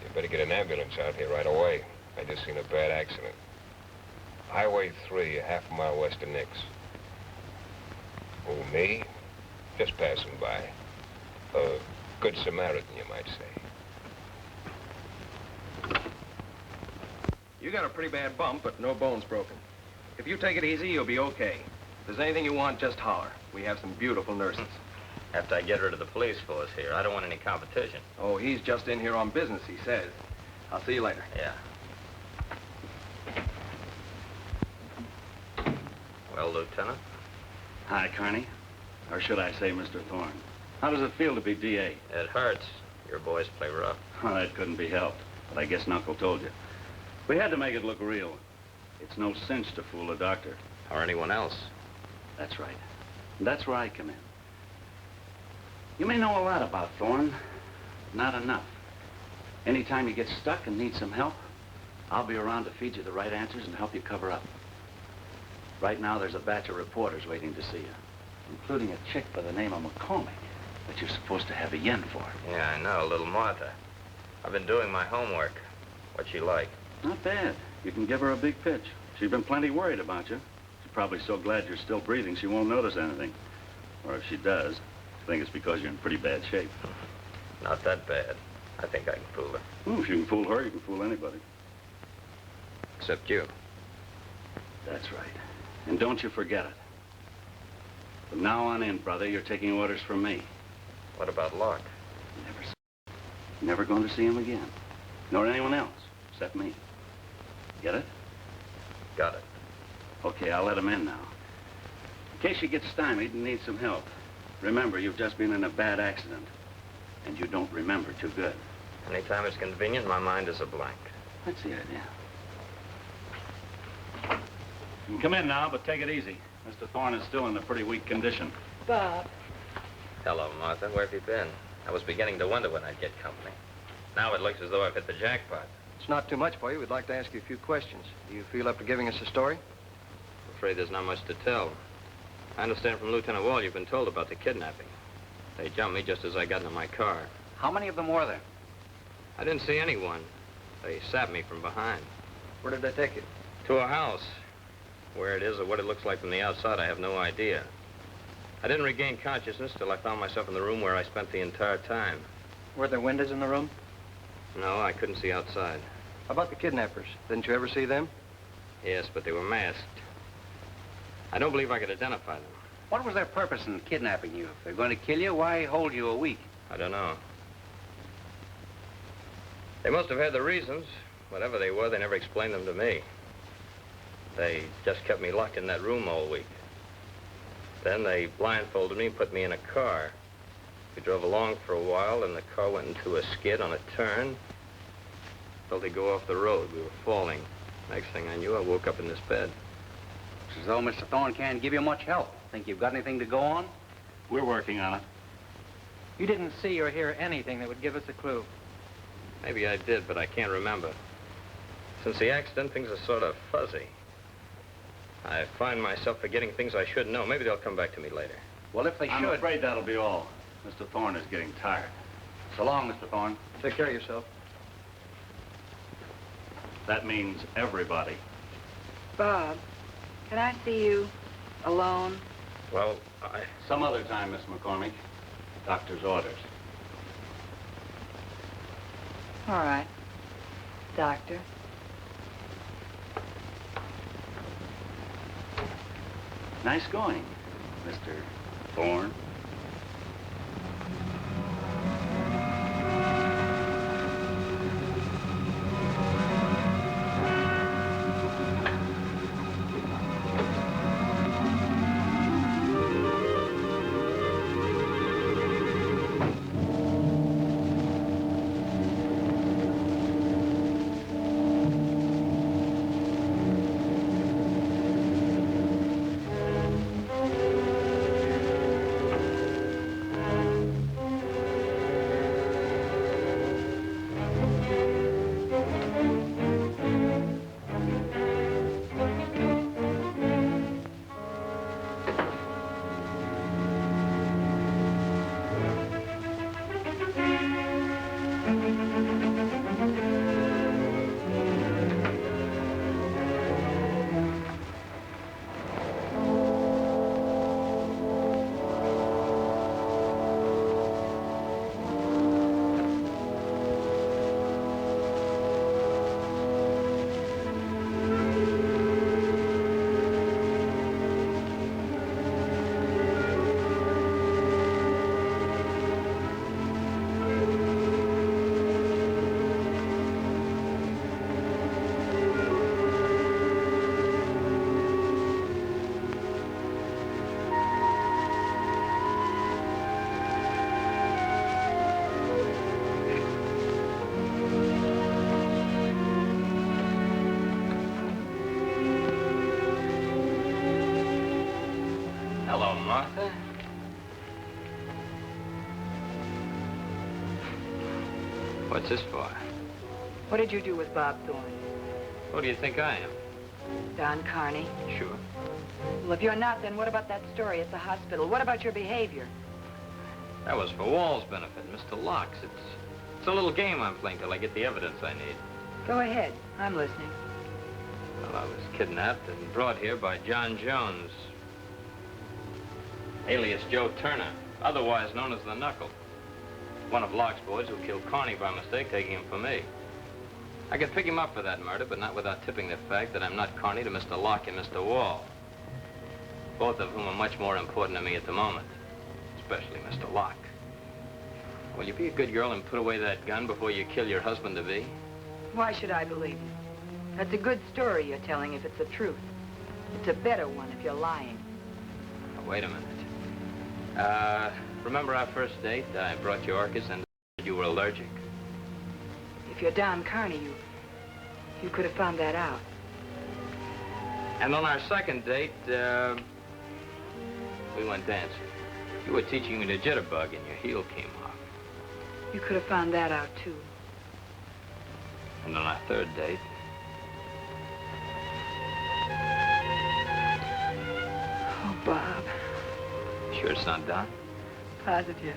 S15: you better get an ambulance out here right away. I just seen a bad accident. Highway 3, a half a mile west of Nix. Oh, me? Just passing by. A good Samaritan, you might say.
S5: You got a pretty bad bump, but no bones broken. If you take it easy, you'll be okay. If there's anything you want, just holler. We have some beautiful nurses.
S14: After I get rid of the police force here, I don't want any competition.
S9: Oh, he's just in here on business, he says. I'll see you later.
S14: Yeah. Well, Lieutenant?
S12: Hi, Carney. Or should I say Mr. Thorne. How does it feel to be DA?
S14: It hurts. Your boys play rough.
S12: Oh, that couldn't be helped. But I guess Knuckle told you. We had to make it look real. It's no cinch to fool a doctor.
S14: Or anyone else.
S12: That's right. And that's where I come in. You may know a lot about Thorne. Not enough. Anytime you get stuck and need some help, I'll be around to feed you the right answers and help you cover up. Right now, there's a batch of reporters waiting to see you, including a chick by the name of McCormick that you're supposed to have a yen for.
S14: Yeah, I know, little Martha. I've been doing my homework. What's she like?
S12: Not bad. You can give her a big pitch. She's been plenty worried about you. She's probably so glad you're still breathing she won't notice anything. Or if she does, I think it's because you're in pretty bad shape.
S14: Not that bad. I think I can fool her.
S12: Well, if you can fool her, you can fool anybody.
S14: Except you.
S12: That's right. And don't you forget it. From now on in, brother, you're taking orders from me.
S14: What about Locke?
S12: Never going to see him again. Nor anyone else, except me. Get it?
S14: Got it.
S12: Okay, I'll let him in now. In case you get stymied and need some help, remember, you've just been in a bad accident. And you don't remember too good.
S14: Anytime it's convenient, my mind is a blank.
S12: That's the idea. You can come in now, but take it easy. Mr. Thorne is still in a pretty weak condition.
S16: Bob.
S14: Hello, Martha. Where have you been? I was beginning to wonder when I'd get company. Now it looks as though I've hit the jackpot.
S13: It's not too much for you. We'd like to ask you a few questions. Do you feel up to giving us a story?
S14: I'm afraid there's not much to tell. I understand from Lieutenant Wall you've been told about the kidnapping. They jumped me just as I got into my car.
S1: How many of them were there?
S14: I didn't see anyone. They sapped me from behind.
S13: Where did they take you?
S14: To a house. Where it is or what it looks like from the outside, I have no idea. I didn't regain consciousness till I found myself in the room where I spent the entire time.
S13: Were there windows in the room?
S14: No, I couldn't see outside.
S13: How about the kidnappers? Didn't you ever see them?
S14: Yes, but they were masked. I don't believe I could identify them.
S1: What was their purpose in kidnapping you? If they're going to kill you, why hold you a week?
S14: I don't know. They must have had the reasons. Whatever they were, they never explained them to me. They just kept me locked in that room all week. Then they blindfolded me and put me in a car. We drove along for a while, and the car went into a skid on a turn. Felt it go off the road. We were falling. Next thing I knew, I woke up in this bed.
S1: It's as though Mr. Thorne can't give you much help. Think you've got anything to go on?
S12: We're working on it.
S5: You didn't see or hear anything that would give us a clue.
S14: Maybe I did, but I can't remember. Since the accident, things are sort of fuzzy. I find myself forgetting things I should know. Maybe they'll come back to me later.
S1: Well, if they
S12: I'm
S1: should...
S12: afraid that'll be all. Mr. Thorne is getting tired.
S1: So long, Mr. Thorne.
S13: Take care of yourself.
S12: That means everybody.
S11: Bob, can I see you alone?
S14: Well,
S12: Some other time, Miss McCormick. Doctor's orders.
S11: All right. Doctor.
S12: Nice going, Mr. Thorne.
S14: What's this for?
S11: What did you do with Bob Thorne?
S14: Who do you think I am?
S11: Don Carney?
S14: Sure.
S11: Well, if you're not, then what about that story at the hospital? What about your behavior?
S14: That was for Wall's benefit, Mr. Locke's. It's a little game I'm playing till I get the evidence I need.
S11: Go ahead. I'm listening.
S14: Well, I was kidnapped and brought here by John Jones, alias Joe Turner, otherwise known as the Knuckle. One of Locke's boys who killed Carney by mistake, taking him for me. I could pick him up for that murder, but not without tipping the fact that I'm not Carney to Mr. Locke and Mr. Wall, both of whom are much more important to me at the moment, especially Mr. Locke. Will you be a good girl and put away that gun before you kill your husband-to-be?
S11: Why should I believe you? That's a good story you're telling if it's the truth. It's a better one if you're lying.
S14: Now, wait a minute. Remember our first date? I brought you orchids and you were allergic.
S11: If you're Don Carney, you could have found that out.
S14: And on our second date, we went dancing. You were teaching me the jitterbug and your heel came off.
S11: You could have found that out, too.
S14: And on our third date...
S11: Oh, Bob.
S14: Sure it's not Don?
S11: Positive.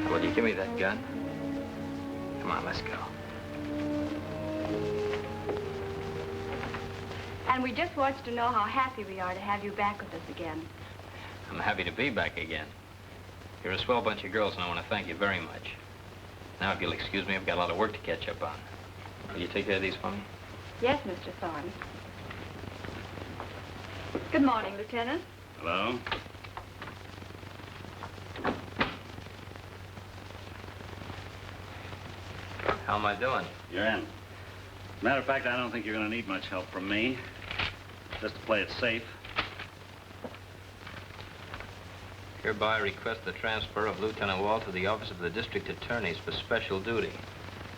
S14: Will you give me that gun? Come on, let's go.
S17: And we just want you to know how happy we are to have you back with us again.
S14: I'm happy to be back again. You're a swell bunch of girls, and I want to thank you very much. Now, if you'll excuse me, I've got a lot of work to catch up on. Will you take care of these for me?
S17: Yes, Mr. Thorne. Good morning, Lieutenant.
S12: Hello?
S14: How am I doing?
S12: You're in. Matter of fact, I don't think you're going to need much help from me. Just to play it safe.
S14: Hereby request the transfer of Lieutenant Wall to the office of the district attorneys for special duty.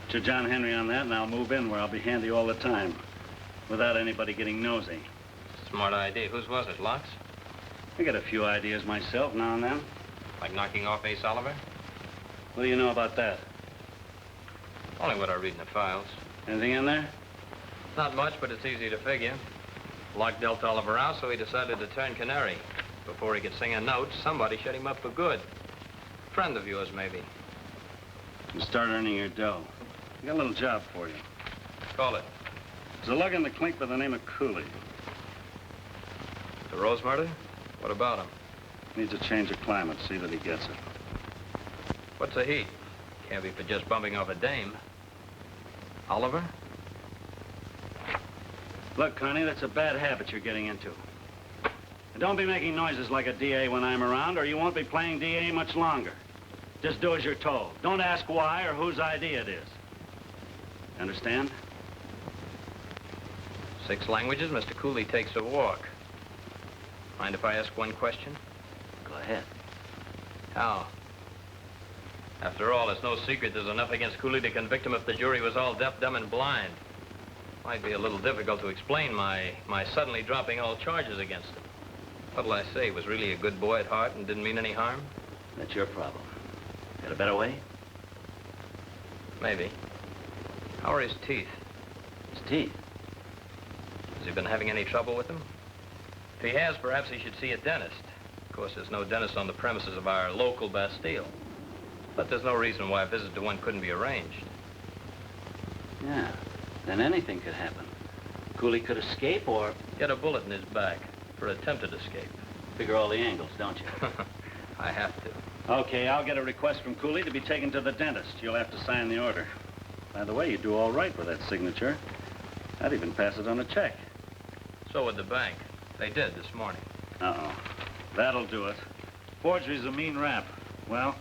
S12: Put your John Henry on that, and I'll move in where I'll be handy all the time, without anybody getting nosy.
S14: Smart idea. Whose was it, Locke's?
S12: I get a few ideas myself now and then.
S14: Like knocking off Ace Oliver?
S12: What do you know about that?
S14: Only what I read in the files.
S12: Anything in there?
S14: Not much, but it's easy to figure. Locke dealt Oliver out, so he decided to turn canary. Before he could sing a note, somebody shut him up for good. Friend of yours, maybe.
S12: You start earning your dough. I got a little job for you.
S14: Call it.
S12: There's a lug in the clink by the name of Cooley.
S14: The Rose murder? What about him?
S12: Needs a change of climate, see that he gets it.
S14: What's the heat? Can't be for just bumping off a dame. Oliver?
S12: Look, Connie, that's a bad habit you're getting into. And don't be making noises like a DA when I'm around, or you won't be playing DA much longer. Just do as you're told. Don't ask why or whose idea it is. Understand?
S14: 6 languages, Mr. Cooley takes a walk. Mind if I ask one question?
S12: Go ahead.
S14: How? After all, it's no secret there's enough against Cooley to convict him if the jury was all deaf, dumb, and blind. Might be a little difficult to explain my suddenly dropping all charges against him. What'll I say? He was really a good boy at heart and didn't mean any harm?
S12: That's your problem. Got a better way?
S14: Maybe. How are his teeth?
S12: His teeth?
S14: Has he been having any trouble with them? If he has, perhaps he should see a dentist. Of course, there's no dentist on the premises of our local Bastille. But there's no reason why a visit to one couldn't be arranged.
S12: Yeah, then anything could happen. Cooley could escape or...
S14: Get a bullet in his back for attempted escape.
S12: Figure all the angles, don't you?
S14: I have to.
S12: Okay, I'll get a request from Cooley to be taken to the dentist. You'll have to sign the order. By the way, you do all right with that signature. I'd even pass it on a check.
S14: So would the bank. They did this morning.
S12: Uh-oh. That'll do it. Forgery's a mean rap. Well,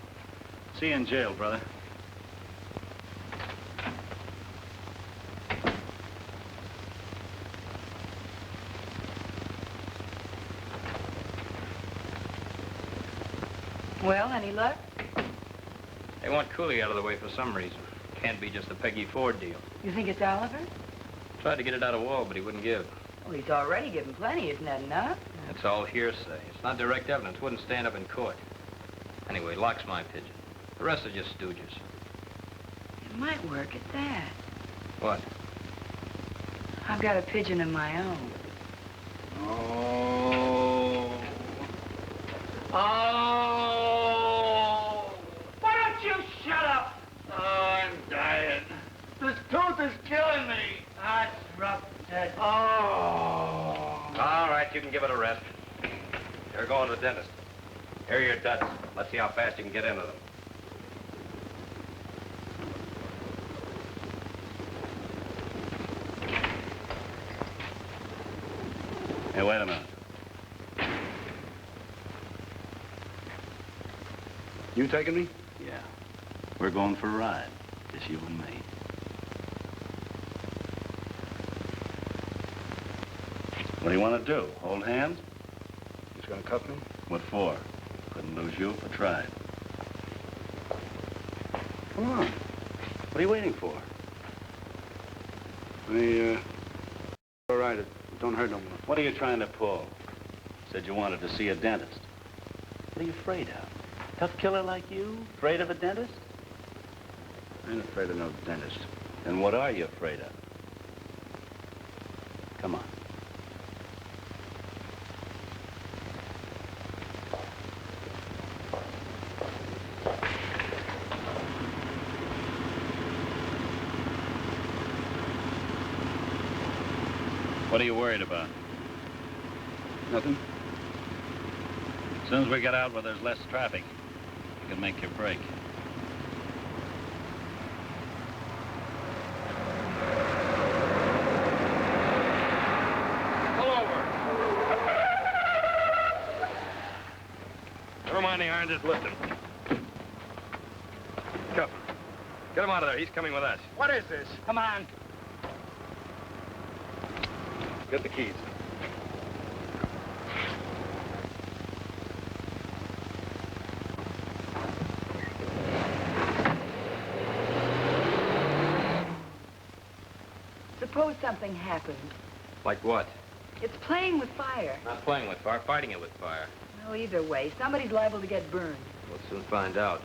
S12: see you in jail, brother.
S11: Well, any luck?
S14: They want Cooley out of the way for some reason. Can't be just the Peggy Ford deal.
S11: You think it's Oliver?
S14: Tried to get it out of Wall, but he wouldn't give.
S11: Well, he's already given plenty. Isn't that enough?
S14: It's all hearsay. It's not direct evidence. Wouldn't stand up in court. Anyway, Locke's my pigeon. The rest are just stooges.
S11: It might work at that.
S14: What?
S11: I've got a pigeon of my own.
S1: Oh.
S5: Oh! Why don't you shut up?
S1: Oh, I'm dying.
S5: This tooth is killing me.
S1: That's rough, Ted.
S5: Oh!
S2: All right, you can give it a rest. You're going to the dentist. Here are your duds. Let's see how fast you can get into them.
S12: Hey, wait a minute.
S1: You taking me?
S12: Yeah. We're going for a ride. Just you and me. What do you want to do? Hold hands?
S1: He's gonna cuff me?
S12: What for? Couldn't lose you if I tried. Come on. What are you waiting for?
S1: All right, it don't hurt no more.
S12: What are you trying to pull? Said you wanted to see a dentist. What are you afraid of? Tough killer like you? Afraid of a dentist?
S1: I ain't afraid of no dentist.
S12: Then what are you afraid of? Come on. What are you worried about?
S1: Nothing.
S12: As soon as we get out where there's less traffic, you can make your break.
S9: Pull over. Never mind the iron, just lift him. Cuff him. Get him out of there. He's coming with us.
S5: What is this? Come on.
S9: Get the keys.
S11: Suppose something happens.
S14: Like what?
S11: It's playing with fire.
S14: Not playing with fire, fighting it with fire.
S11: Well, either way, somebody's liable to get burned.
S14: We'll soon find out.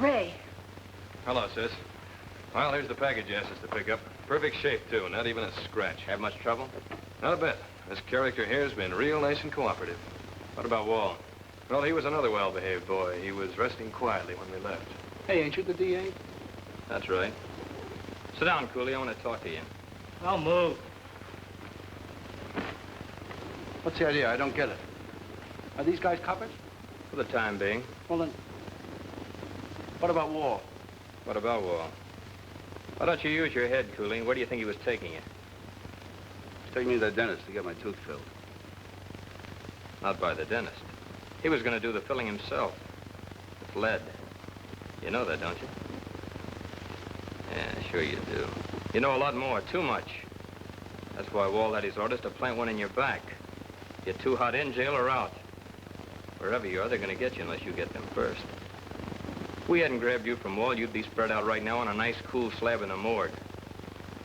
S11: Ray,
S9: Hello, sis. Well, here's the package you asked us to pick up. Perfect shape, too. Not even a scratch.
S14: Have much trouble?
S9: Not a bit. This character here's been real nice and cooperative. What about Wall? Well, he was another well-behaved boy. He was resting quietly when we left.
S1: Hey, ain't you the DA?
S14: That's right. Sit down, Cooley. I want to talk to you.
S5: I'll move.
S1: What's the idea? I don't get it. Are these guys coppers?
S14: For the time being.
S1: Well, then, what about Wall?
S14: What about Wall? Why don't you use your head, Cooley? Where do you think he was taking you?
S1: He's taking me to the dentist to get my tooth filled.
S14: Not by the dentist. He was going to do the filling himself. With lead. You know that, don't you? Yeah, sure you do. You know a lot more, too much. That's why Wall had his orders to plant one in your back. You're too hot in jail or out. Wherever you are, they're going to get you unless you get them first. If we hadn't grabbed you from Wall, you'd be spread out right now on a nice, cool slab in the morgue.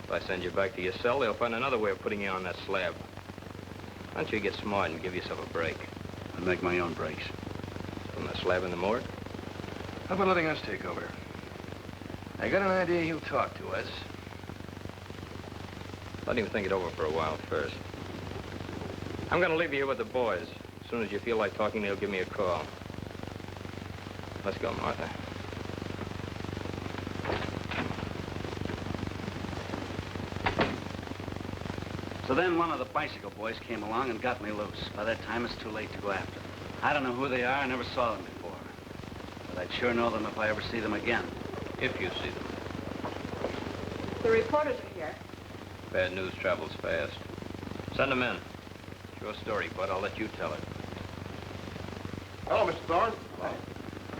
S14: If I send you back to your cell, they'll find another way of putting you on that slab. Why don't you get smart and give yourself a break?
S1: I make my own breaks.
S14: From the slab in the morgue?
S9: How about letting us take over? I got an idea he'll talk to us.
S14: Let him think it over for a while first. I'm going to leave you here with the boys. As soon as you feel like talking, they'll give me a call. Let's go, Martha.
S12: So then one of the bicycle boys came along and got me loose. By that time, it's too late to go after them. I don't know who they are. I never saw them before. But I'd sure know them if I ever see them again.
S14: If you see them.
S3: The reporters are here.
S14: Bad news travels fast. Send them in. It's your story, Bud. I'll let you tell it.
S10: Hello, Mr. Thorne.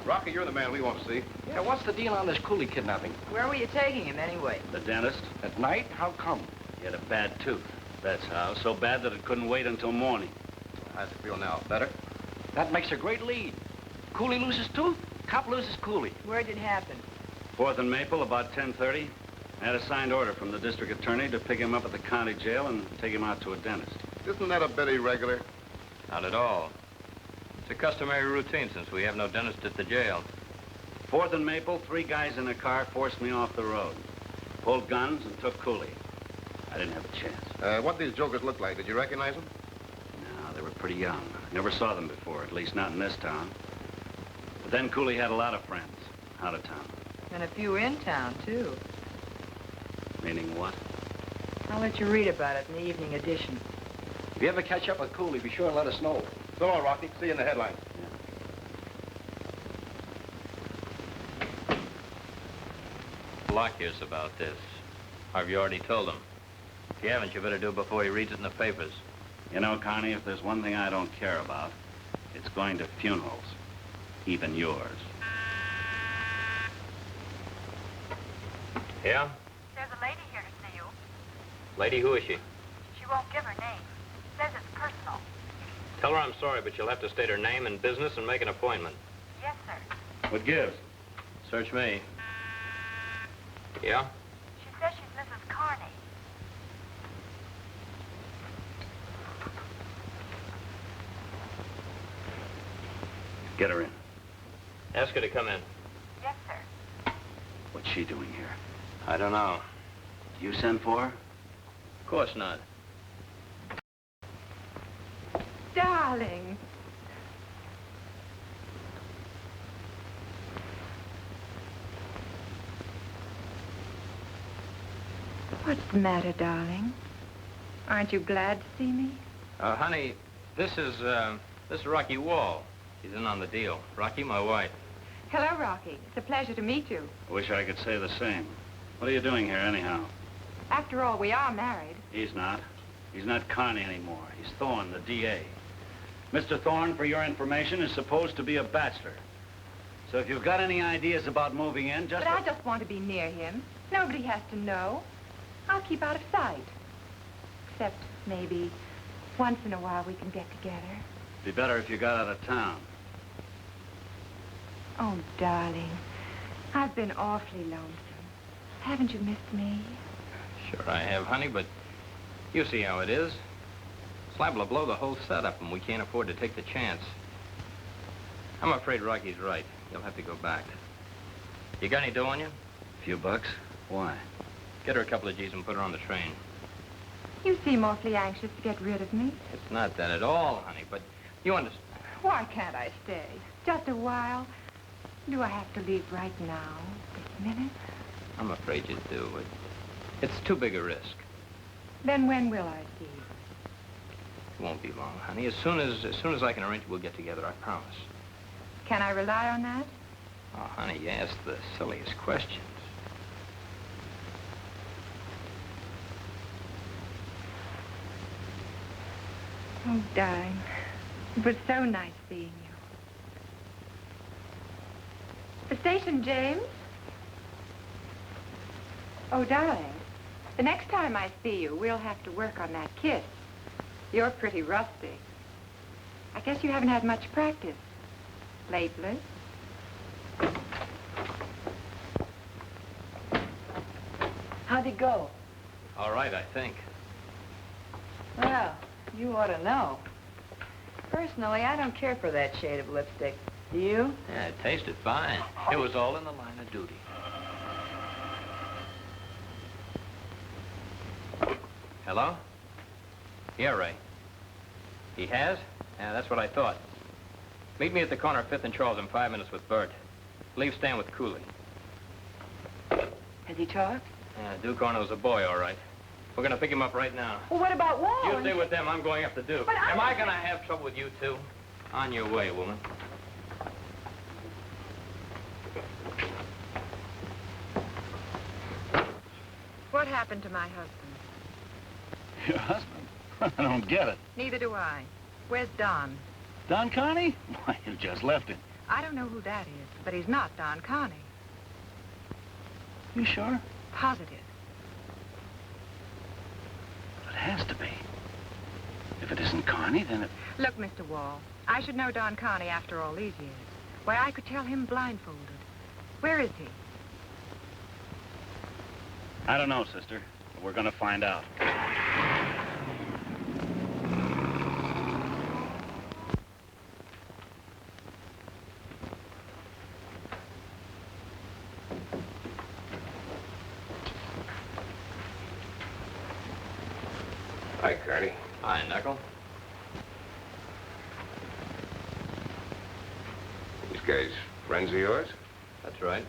S10: Rocky, you're the man we want to see.
S5: Yeah, what's the deal on this Cooley kidnapping?
S11: where were you taking him anyway?
S12: The dentist,
S5: At night? How come?
S12: he had a bad tooth. That's how. So bad that it couldn't wait until morning.
S10: How's it feel now? Better?
S5: That makes a great lead. Cooley loses tooth, cop loses Cooley.
S11: Where'd it happen?
S12: 4th and Maple, about 10:30. I had a signed order from the district attorney to pick him up at the county jail and take him out to a dentist.
S10: Isn't that a bit irregular?
S14: Not at all. It's a customary routine since we have no dentist at the jail.
S12: 4th and Maple, 3 guys in a car forced me off the road. Pulled guns and took Cooley. I didn't have a chance.
S8: What these jokers look like? Did you recognize them?
S12: No, they were pretty young. Never saw them before, at least not in this town. But then Cooley had a lot of friends out of town.
S11: And a few in town, too.
S12: Meaning what?
S11: I'll let you read about it in the evening edition.
S6: If you ever catch up with Cooley, be sure and let us know.
S8: So long, Rocky. See you in the headlines.
S14: Locke hears about this. Have you already told him? If you haven't, you better do it before he reads it in the papers.
S12: You know, Connie, if there's one thing I don't care about, it's going to funerals. Even yours.
S14: Yeah?
S18: There's a lady here to see you.
S14: Lady, who is she?
S18: She won't give her name. Says it's personal.
S14: Tell her I'm sorry, but you'll have to state her name and business and make an appointment.
S18: Yes, sir.
S12: What gives?
S14: Search me. Yeah?
S18: She says she's Mrs. Carney.
S12: Get her in.
S14: Ask her to come in.
S18: Yes, sir.
S12: What's she doing here?
S14: I don't know.
S12: You send for her?
S14: Of course not.
S7: Darling. What's the matter, darling? Aren't you glad to see me?
S14: Honey, this is Rocky Wall. He's in on the deal. Rocky, my wife.
S7: Hello, Rocky. It's a pleasure to meet you.
S12: I wish I could say the same. What are you doing here, anyhow?
S7: After all, we are married.
S12: He's not. He's not Carney anymore. He's Thorne, the DA. Mr. Thorne, for your information, is supposed to be a bachelor. So if you've got any ideas about moving in, just...
S7: But I just want to be near him. Nobody has to know. I'll keep out of sight. Except maybe once in a while we can get together.
S12: Be better if you got out of town.
S7: Oh, darling, I've been awfully lonesome. Haven't you missed me?
S14: Sure I have, honey, but you see how it is. It's liable to blow the whole setup, and we can't afford to take the chance. I'm afraid Rocky's right. You'll have to go back. You got any dough on you?
S12: A few bucks? Why?
S14: Get her a couple of G's and put her on the train.
S7: You seem awfully anxious to get rid of me.
S14: It's not that at all, honey, but you understand.
S7: Why can't I stay? Just a while. Do I have to leave right now, this minute?
S14: I'm afraid you do. It's too big a risk.
S7: Then when will I see you?
S14: It won't be long, honey. As soon as I can arrange it, we'll get together, I promise.
S7: Can I rely on that?
S14: Oh, honey, you ask the silliest questions.
S7: Oh, darling, it was so nice seeing you. The station, James? Oh, darling, the next time I see you, we'll have to work on that kiss. You're pretty rusty. I guess you haven't had much practice lately.
S11: How'd it go?
S14: All right, I think.
S11: Well, you ought to know. Personally, I don't care for that shade of lipstick. Do you?
S14: Yeah, it tasted fine. It was all in the line of duty. Hello? Yeah, Ray. He has? Yeah, that's what I thought. Meet me at the corner of 5th and Charles in 5 minutes with Bert. Leave Stan with Cooley.
S11: Has he talked?
S14: Yeah, Duke Arnold's a boy, all right. We're gonna pick him up right now.
S11: Well, what about Wall?
S14: You stay with them. I'm going up to Duke.
S11: But
S14: Am I gonna have trouble with you, too? On your way, woman.
S7: What happened to my husband?
S1: Your husband? I don't get it.
S7: Neither do I. Where's Don?
S1: Don Carney? Why, you just left him.
S7: I don't know who that is, but he's not Don Carney.
S1: You sure?
S7: Positive.
S1: It has to be. If it isn't Carney, then it...
S7: Look, Mr. Wall, I should know Don Carney after all these years. Why, I could tell him blindfolded. Where is he?
S12: I don't know, sister. But we're gonna find out.
S15: Hi, Carney.
S14: Hi, Knuckle.
S15: These guys friends of yours?
S14: That's right.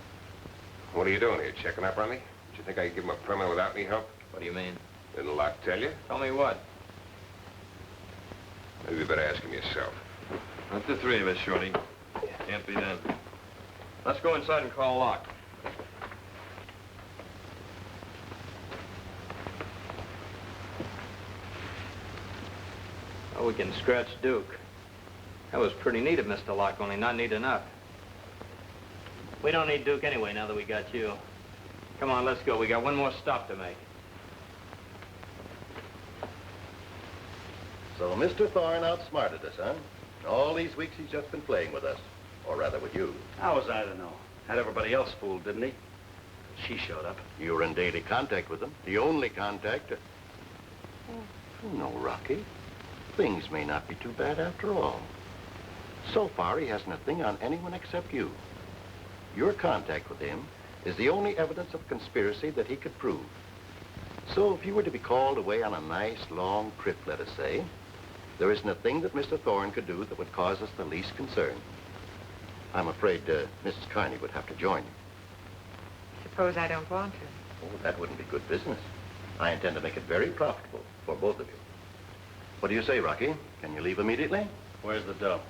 S15: What are you doing here, checking up on me? Do you think I could give them a permit without any help?
S14: What do you mean?
S15: Didn't Locke tell you?
S14: Tell me what?
S15: Maybe you better ask him yourself.
S9: Not the three of us, Shorty. Can't be done. Let's go inside and call Locke.
S14: Oh, we can scratch Duke. That was pretty neat of Mr. Locke, only not neat enough. We don't need Duke anyway, now that we got you. Come on, let's go. We got one more stop to make.
S8: So Mr. Thorne outsmarted us, huh? All these weeks he's just been playing with us. Or rather with you.
S12: How was I to know? Had everybody else fooled, didn't he? She showed up.
S8: You were in daily contact with him. The only contact. No, Rocky. Things may not be too bad after all. So far, he hasn't a thing on anyone except you. Your contact with him is the only evidence of conspiracy that he could prove. So if you were to be called away on a nice, long trip, let us say, there isn't a thing that Mr. Thorne could do that would cause us the least concern. I'm afraid Mrs. Carney would have to join you.
S7: Suppose I don't want to.
S8: Oh, that wouldn't be good business. I intend to make it very profitable for both of you. What do you say, Rocky? Can you leave immediately?
S12: Where's the dough?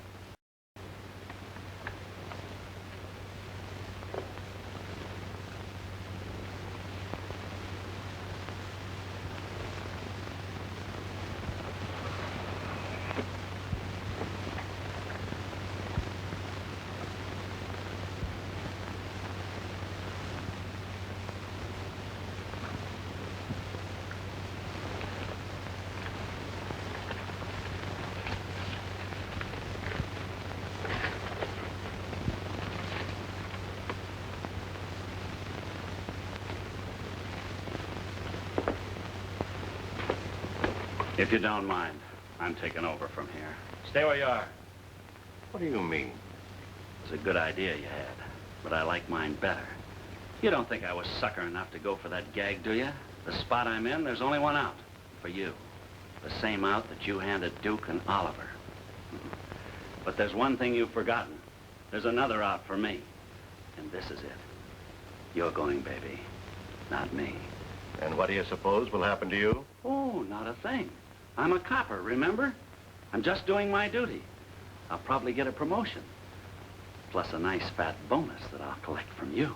S12: If you don't mind, I'm taking over from here. Stay where you are.
S8: What do you mean?
S12: It was a good idea you had, but I like mine better. You don't think I was sucker enough to go for that gag, do you? The spot I'm in, there's only one out. For you. The same out that you handed Duke and Oliver. But there's one thing you've forgotten. There's another out for me. And this is it. You're going, baby. Not me.
S8: And what do you suppose will happen to you?
S12: Oh, not a thing. I'm a copper, remember? I'm just doing my duty. I'll probably get a promotion. Plus a nice fat bonus that I'll collect from you.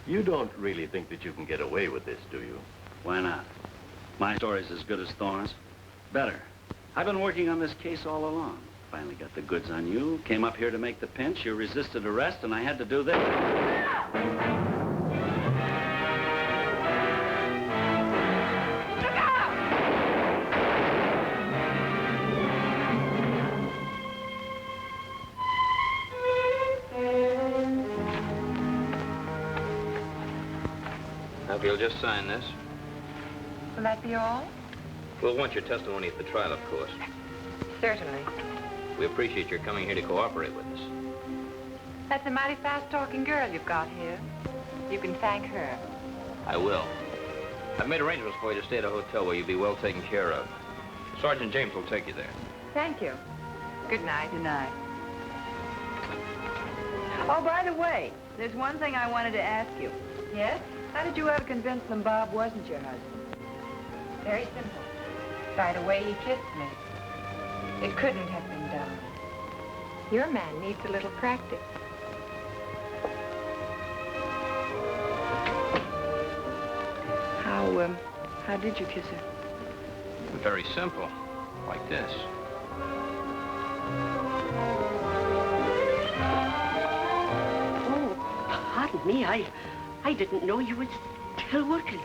S8: You don't really think that you can get away with this, do you?
S12: Why not? My story's as good as Thorne's. Better. I've been working on this case all along. Finally got the goods on you, came up here to make the pinch, you resisted arrest, and I had to do this.
S16: Look out!
S14: Now, if you'll just sign this.
S7: Will that be all?
S14: We'll want your testimony at the trial, of course.
S7: Certainly.
S14: We appreciate your coming here to cooperate with us.
S7: That's a mighty fast-talking girl you've got here. You can thank her.
S14: I will. I've made arrangements for you to stay at a hotel where you'll be well taken care of. Sergeant James will take you there.
S7: Thank you. Good night.
S11: Good night. Oh, by the way, there's one thing I wanted to ask you.
S7: Yes?
S11: How did you ever convince them Bob wasn't your husband?
S7: Very simple. By the way he kissed me. It couldn't have been done. Your man needs a little practice.
S11: How did you kiss her?
S14: Very simple. Like this.
S19: Oh, pardon me. I didn't know you were still working.